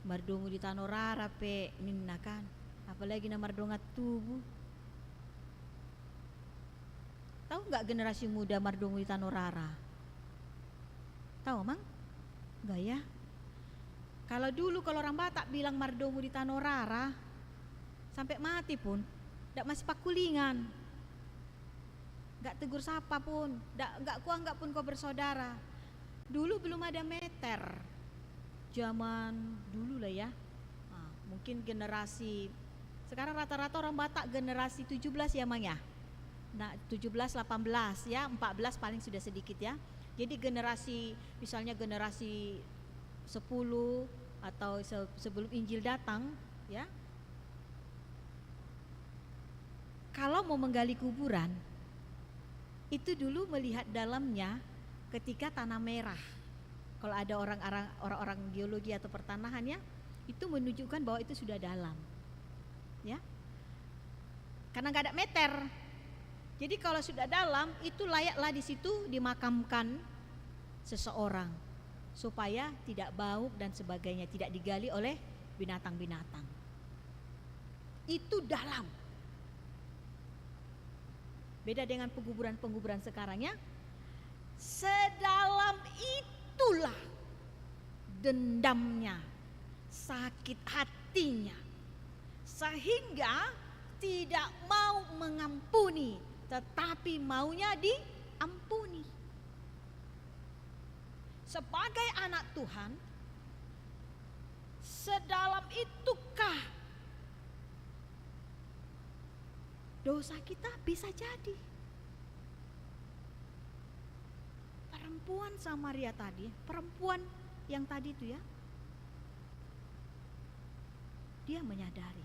mardomu di tanorara pe ninna kan, apalagi na mardongat tubuh. Tahu nggak generasi muda Mardongu di Tanorara? Tahu mang? Enggak ya? Kalau dulu kalau orang Batak bilang Mardongu di Tanorara, sampai mati pun nggak masih pakulingan, nggak tegur sapa pun, nggak kuanggap pun kau bersaudara. Dulu belum ada meter, zaman dulu lah ya. Nah, mungkin generasi sekarang rata-rata orang Batak generasi 17 ya mang ya. Nah 17, 18 ya, 14 paling sudah sedikit ya. Jadi generasi misalnya generasi 10 atau sebelum Injil datang ya. Kalau mau menggali kuburan itu dulu melihat dalamnya ketika tanah merah. Kalau ada orang-orang geologi atau pertanahan ya, itu menunjukkan bahwa itu sudah dalam. Ya. Karena nggak ada meter. Jadi kalau sudah dalam itu layaklah di situ dimakamkan seseorang supaya tidak bau dan sebagainya, tidak digali oleh binatang-binatang. Itu dalam. Beda dengan penguburan-penguburan sekarang ya. Sedalam itulah dendamnya, sakit hatinya, sehingga tidak mau mengampuni, tetapi maunya diampuni. Sebagai anak Tuhan, sedalam itukah dosa kita? Bisa jadi. Perempuan Samaria tadi, perempuan yang tadi itu ya, dia menyadari,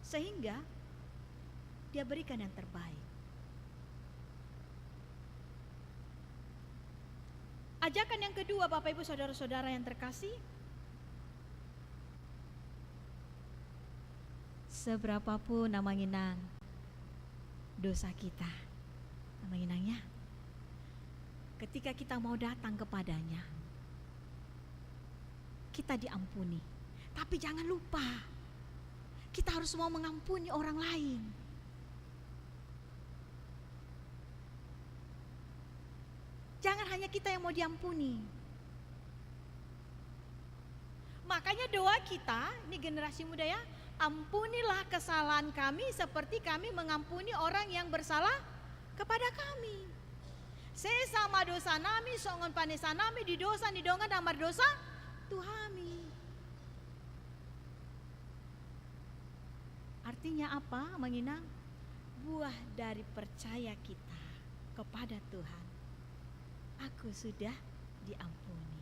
sehingga dia berikan yang terbaik. Ajakan yang kedua, Bapak Ibu Saudara-saudara yang terkasih, seberapapun namanginang dosa kita, menginangnya. Ketika kita mau datang kepadanya, kita diampuni. Tapi jangan lupa, kita harus mau mengampuni orang lain. Jangan hanya kita yang mau diampuni. Makanya doa kita, ini generasi muda ya, ampunilah kesalahan kami seperti kami mengampuni orang yang bersalah kepada kami. Sesama dosa nami, songon panesa nami, di dosa ni dongan damar dosa Tuhami. Artinya apa, menginang? Buah dari percaya kita kepada Tuhan. Aku sudah diampuni.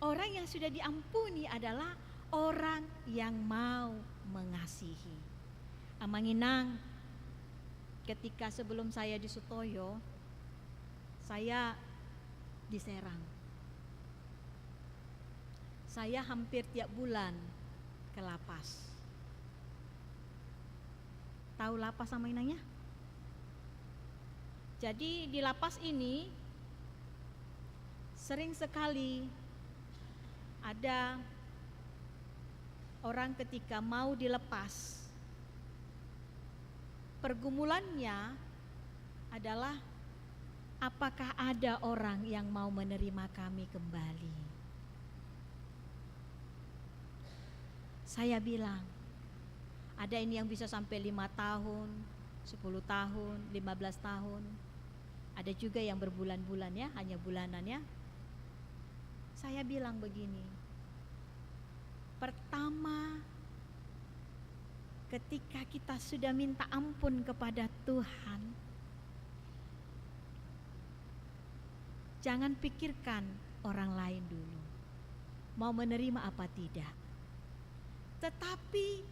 Orang yang sudah diampuni adalah orang yang mau mengasihi. Menginang, ketika sebelum saya di Sutoyo, saya di Serang. Saya hampir tiap bulan ke lapas. Tahu lapas sama inangnya? Jadi di lapas ini sering sekali ada orang ketika mau dilepas, pergumulannya adalah apakah ada orang yang mau menerima kami kembali. Saya bilang, ada ini yang bisa sampai 5 tahun, 10 tahun, 15 tahun. Ada juga yang berbulan-bulan ya, hanya bulanan ya. Saya bilang begini, pertama ketika kita sudah minta ampun kepada Tuhan, jangan pikirkan orang lain dulu, mau menerima apa tidak. Tetapi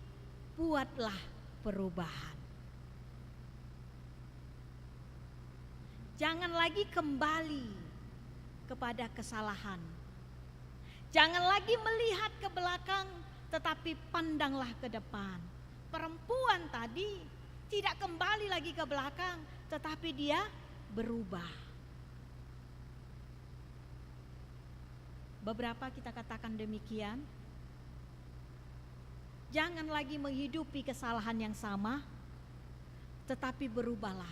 buatlah perubahan. Jangan lagi kembali kepada kesalahan. Jangan lagi melihat ke belakang, tetapi pandanglah ke depan. Perempuan tadi tidak kembali lagi ke belakang, tetapi dia berubah. Beberapa kita katakan demikian. Jangan lagi menghidupi kesalahan yang sama, tetapi berubahlah.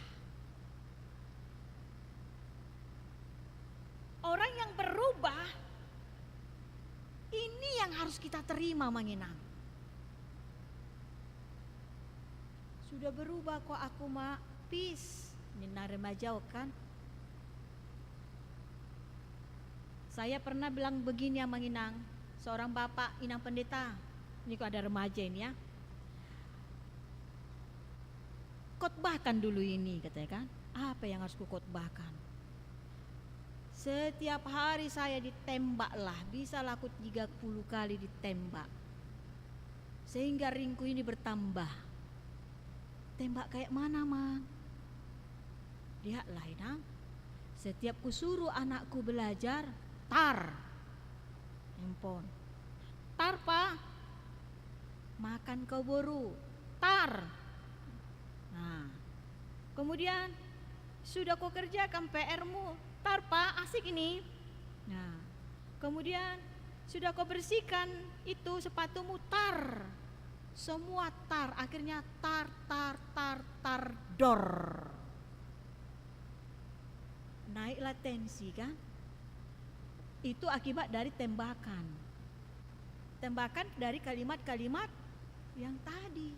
Orang yang berubah, ini yang harus kita terima, menginang. Sudah berubah kok aku mak, peace. Nina remaja kan. Saya pernah bilang begini ya, menginang. Seorang bapak, inang pendeta. Ini kok ada remaja ini ya. Khotbahkan dulu ini, katanya kan. Apa yang harus kukotbahkan? Setiap hari saya ditembaklah, bisa laku 30 kali ditembak. Sehingga ringku ini bertambah. Tembak kayak mana, Mang? Lihatlah, inang. Setiap kusuruh anakku belajar, tar. Handphone. Tar, Pak. Makan kau boru, tar. Nah, kemudian sudah kau kerjakan PR-mu, tar Pak, asik ini. Nah, kemudian sudah kau bersihkan itu sepatumu, tar. Semua tar, akhirnya tar, dor. Naiklah tensi kan? Itu akibat dari tembakan. Tembakan dari kalimat-kalimat yang tadi.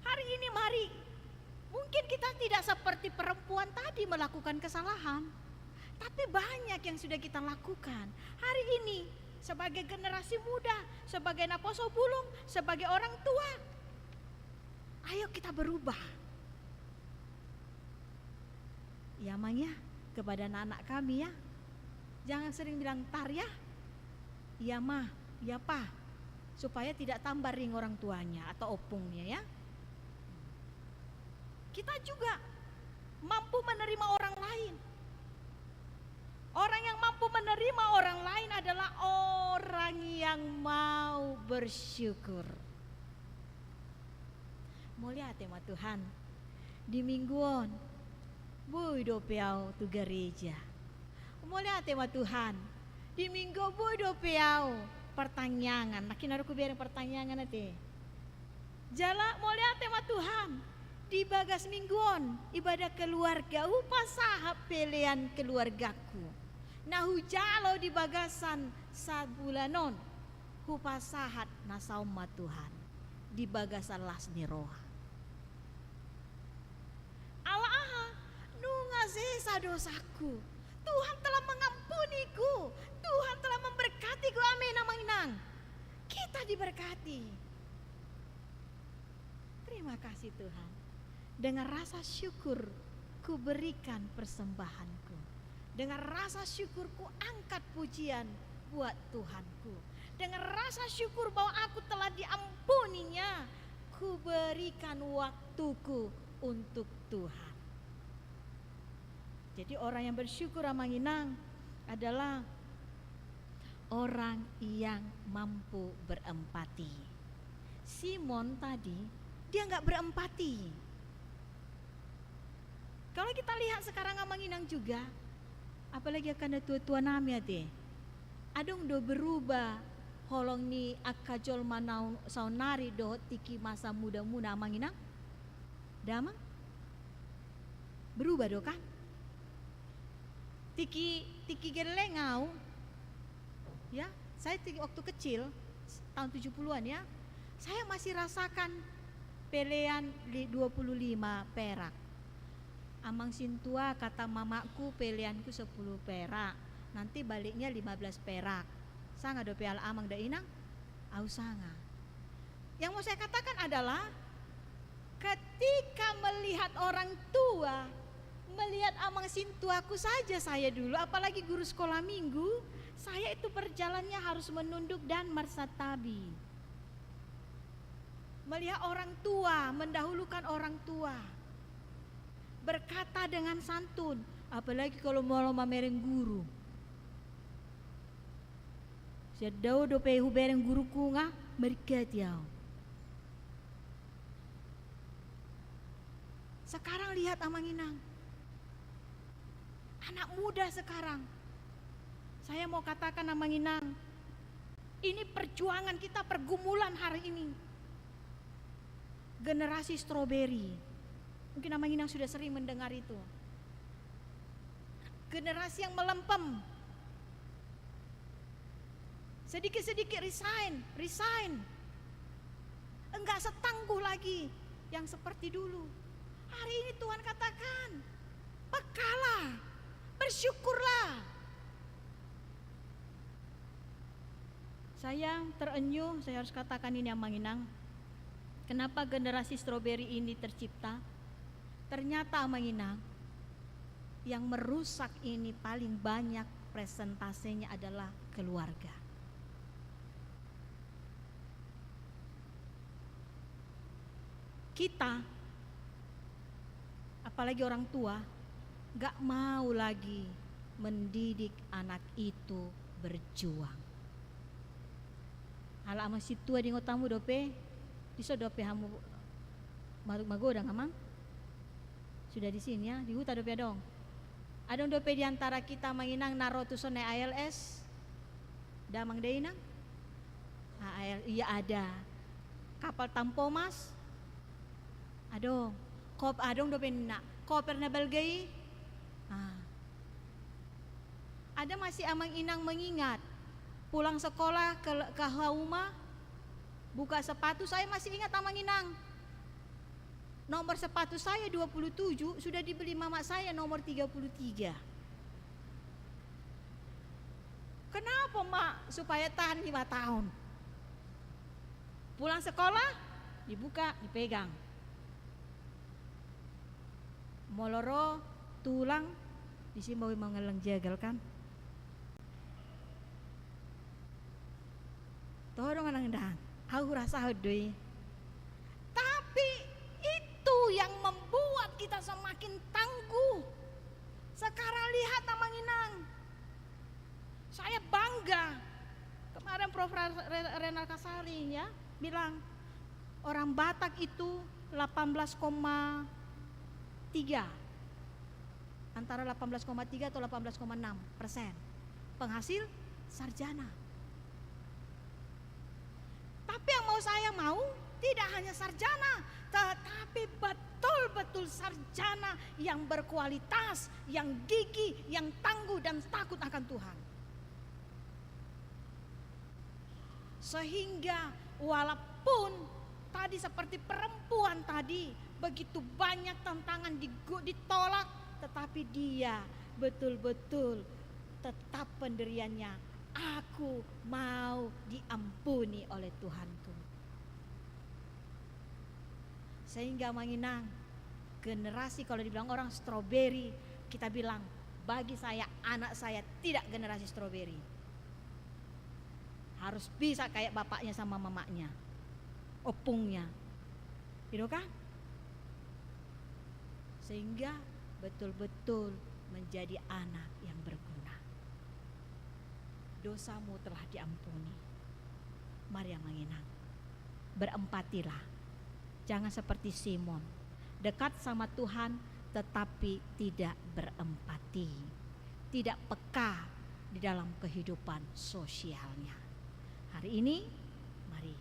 Hari ini mari, mungkin kita tidak seperti perempuan tadi melakukan kesalahan, tapi banyak yang sudah kita lakukan. Hari ini sebagai generasi muda, sebagai naposo bulung, sebagai orang tua, ayo kita berubah. Ya Mang ya, kepada anak-anak kami ya, jangan sering bilang tar ya, iya mah, iya pa, supaya tidak tambah ring orang tuanya atau opungnya ya. Kita juga mampu menerima orang lain. Orang yang mampu menerima orang lain adalah orang yang mau bersyukur. Mulia tema Tuhan. di mingguan boy do piau tu gereja. Mulai tema Tuhan di minggu boy do piau pertanyaan. Makin aku biar pertanyaan nanti. Jala mulai tema Tuhan di bagas mingguan ibadah keluarga upasahap pilihan keluargaku. Nah hujalo di bagasan sabulanon hupasahat nasauma Tuhan di bagasan lasni roha. Allah nunga sesa dosaku. Tuhan telah mengampuniku. Tuhan telah memberkatiku. Amin amanginang. Kita diberkati. Terima kasih Tuhan. Dengan rasa syukur ku berikan persembahanku. Dengan rasa syukur ku angkat pujian buat Tuhanku. Dengan rasa syukur bahwa aku telah diampuninya, ku berikan waktuku untuk Tuhan. Jadi orang yang bersyukur amanginang adalah orang yang mampu berempati. Simon tadi dia nggak berempati. Kalau kita lihat sekarang amanginang juga, apalagi akan ada tua-tua nami ate, adong do berubah holong ni akajol manau saunari do tiki masa muda-muda amanginang, damang berubah do kan? Tiki gelengau, ya saya waktu kecil tahun 70-an ya, saya masih rasakan pelean 25 perak. Amang sintua kata mamaku peleanku 10 perak, nanti baliknya 15 perak. Sanga do piala amang da inang, au sanga. Yang mau saya katakan adalah ketika melihat orang tua, melihat amang sintuaku saja saya dulu, apalagi guru sekolah minggu, saya itu perjalannya harus menunduk dan mersatabi. Melihat orang tua, mendahulukan orang tua. Berkata dengan santun, apalagi kalau mau mamereng guru. Sedau do pehu bereng guruku nga berkat yau. Sekarang lihat amanginang, anak muda sekarang. Saya mau katakan amanginang, ini perjuangan kita, pergumulan hari ini. Generasi stroberi. Mungkin amanginang sudah sering mendengar itu. Generasi yang melempem. Sedikit-sedikit resign. Enggak setangguh lagi yang seperti dulu. Hari ini Tuhan katakan, pekalah, bersyukurlah. Saya terenyuh, saya harus katakan ini amanginang. Kenapa generasi stroberi ini tercipta? Ternyata amanginang, yang merusak ini paling banyak presentasenya adalah keluarga. Kita, apalagi orang tua, gak mau lagi mendidik anak itu berjuang. Hala ama si tua di ngotamu dope, diso dope hamu magodang amang. Sudah di sini ya, di huta dope dong. Adong dope di antara kita manginang naro tusone ALS. Damang deina? Iya ada. Kapal Tampomas. Adong. Adong dope na. Koper na balgay. Ada masih amang inang mengingat. Pulang sekolah ke Hauma, buka sepatu, saya masih ingat amang inang. Nomor sepatu saya 27, sudah dibeli mama saya nomor 33. Kenapa mak? Supaya tahan 5 tahun. Pulang sekolah, dibuka, dipegang. Moloro, tulang, disimbawi mengeleng jagal kan. Tolong nang-nang, aku rasa hodoi. Tapi itu yang membuat kita semakin tangguh. Sekarang lihat amanginang, saya bangga. Kemarin Prof. Renal Kasari ya bilang orang Batak itu 18,5 antara 18,3 atau 18,6% penghasil sarjana. Tapi yang saya mau tidak hanya sarjana, tetapi betul-betul sarjana yang berkualitas, yang gigih, yang tangguh dan takut akan Tuhan. Sehingga walaupun tadi seperti perempuan tadi, begitu banyak tantangan ditolak, tetapi dia betul-betul tetap pendiriannya. Aku mau diampuni oleh Tuhanku. Sehingga Manginang, generasi kalau dibilang orang stroberi, kita bilang bagi saya, anak saya tidak generasi stroberi. Harus bisa kayak bapaknya sama mamanya, opungnya, gitu kan? Sehingga betul-betul menjadi anak yang berguna. Dosamu telah diampuni. Mari Manginang, berempatilah. Jangan seperti Simon, dekat sama Tuhan tetapi tidak berempati, tidak peka di dalam kehidupan sosialnya. Hari ini, mari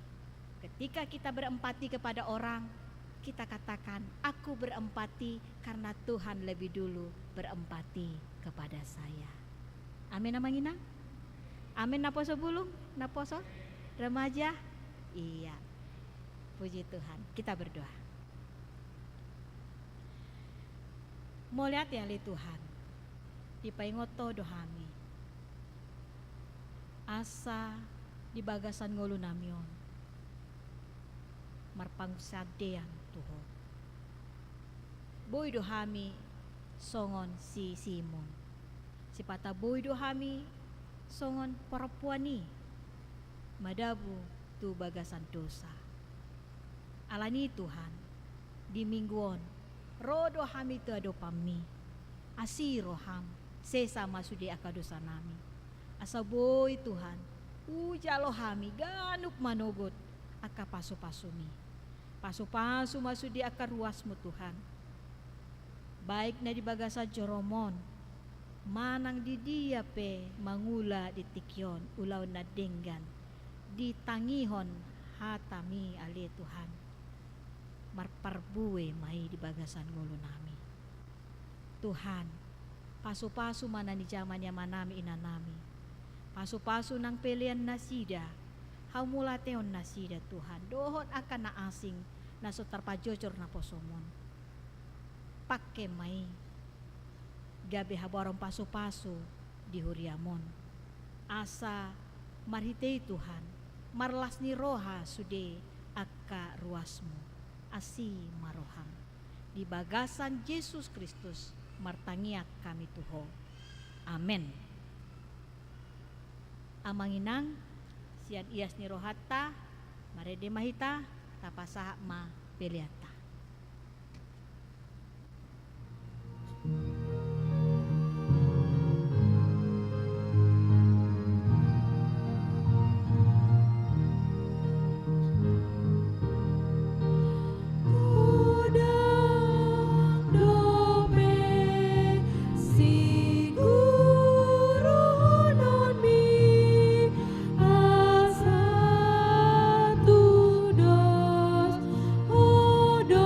ketika kita berempati kepada orang, kita katakan, aku berempati karena Tuhan lebih dulu berempati kepada saya. Amin Manginang. Amin. Naposo bulung, naposo remaja. Iya. Puji Tuhan. Kita berdoa. Mau lihat ya li Tuhan. Di paingoto dohami. Asa di bagasan ngulu namion. Marpangsadean Tuhan. Boy dohami songon si Simon. Si pata boy dohami songon perempuani. Madabu tu bagasan dosa. Alani Tuhan di mingguon rodo hami tu ado pami asi roham sesa masudi akadosa nami asaboy Tuhan ujalo hami ganuk manogot aka pasu-pasumi pasu-pasu masudi aka ruasmu Tuhan baik na di bagasa joromon manang di dia pe mangula di tikyon ulaw na denggan di tangihon hatami ali Tuhan marparbue mai di bagasan ngulu nami Tuhan pasu-pasu mana ni zaman yang manami inanami pasu-pasu nang pelian nasida hamula teon nasida Tuhan dohon akan na asing na sotar pajocor na posomon pakai mai gabe habarong pasu-pasu di huriamon asa marhitei Tuhan marlas ni roha sude aka ruasmu asi maroham di bagasan Yesus Kristus martangiak kami Tuho. Amen. Amanginang sian ias ni rohata marede mahita tapasaha ma beliata. Do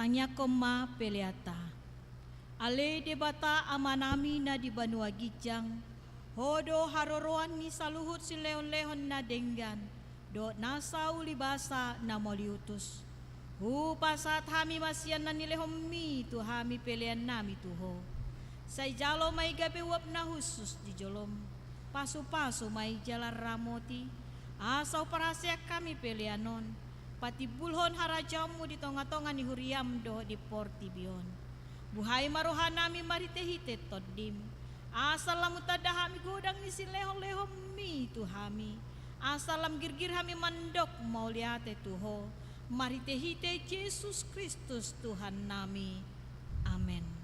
tanya koma peleata. Ale debata amanami na di Banua Gijang, hodo haroroan ni saluhut si leon-leon na denggan, do nasa ulibasa na moliutus. Pasat hami masian na nilehom tu hami pelean nami tuho. Say jalo may gabi wap na husus di jolom, pasu-pasu may jalar ramoti, asaw parasya kami peleanon, pati bulhon harajamu di tonga-tonga ni huriam do di Portibion. Buhay maruhan nami maritehite toddim, asal lamu tadahami gudang ni silehom-lehom mi tu hami, asal lam girgir hami mandok mau liate tuho, maritehite Yesus Kristus Tuhan nami. Amen.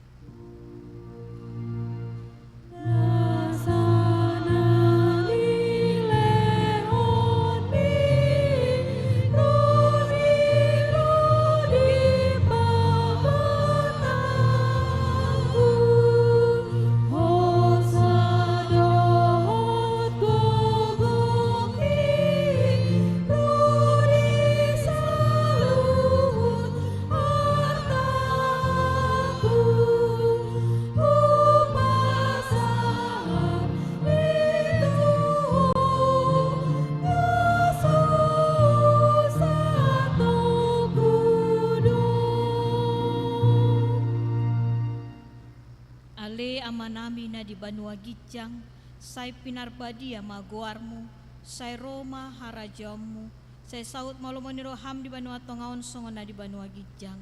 Amanami na di Banua Gijang, say pinarbadia maguarmu, say Roma harajamu, say saut malumoni roham di Banua Tongaon songon na di Banua Gijang,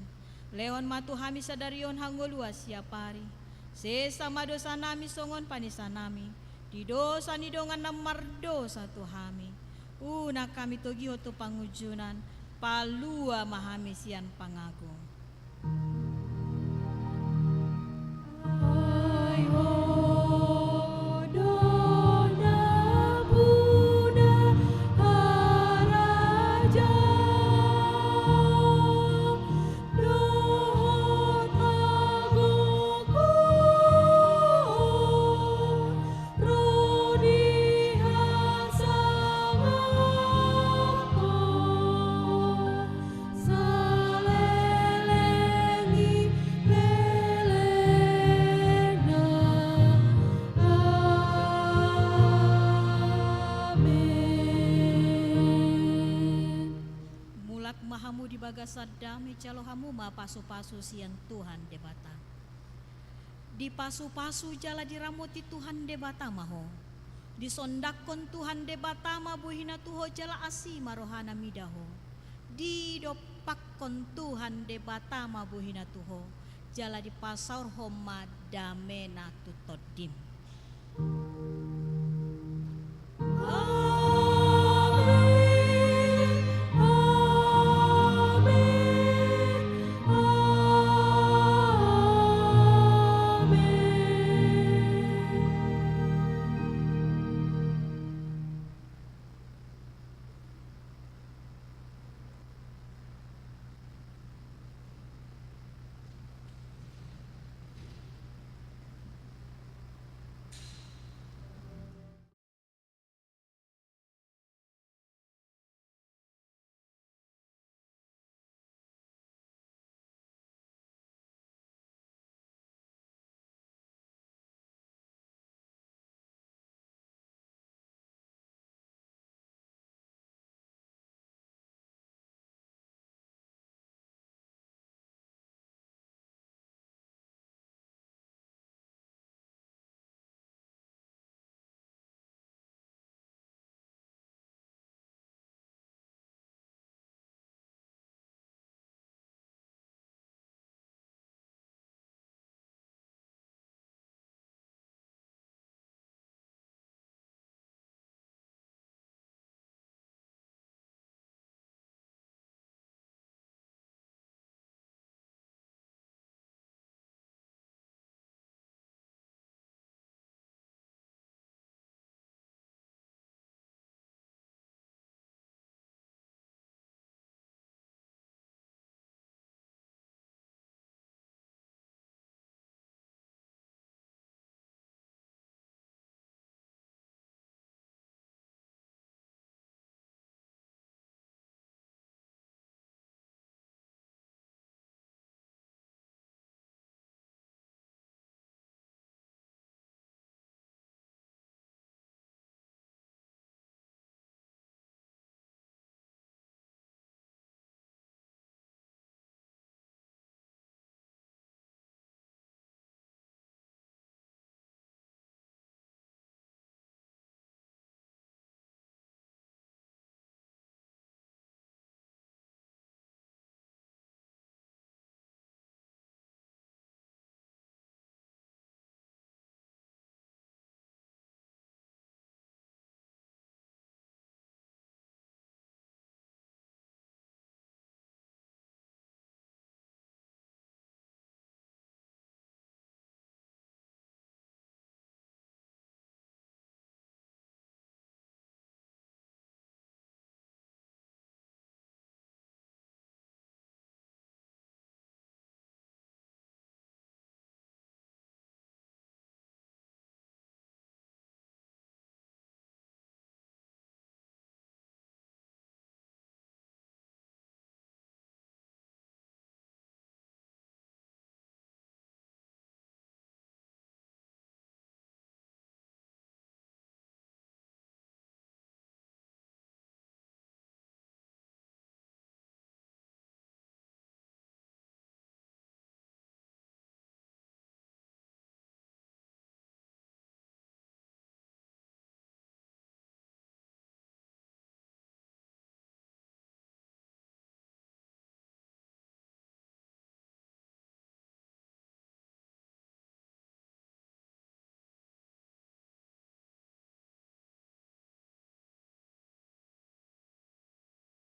leon matu hami sadarion hangolua siapari, se sama dosa nami songon panisa nami, di dosa ni dongan namardo satu hami, una kami togiho tu pangujunan, palua mahami sian pangagung. Sadami calo hamu ma pasu-pasu sian Tuhan debata. Di pasu-pasu jala diramoti Tuhan debata maho. Di sondakon Tuhan debata ma buhina tuho jala asi marohana midaho. Di dopakkon Tuhan debata ma buhina tuho jala di pasaur homa damena tutodim.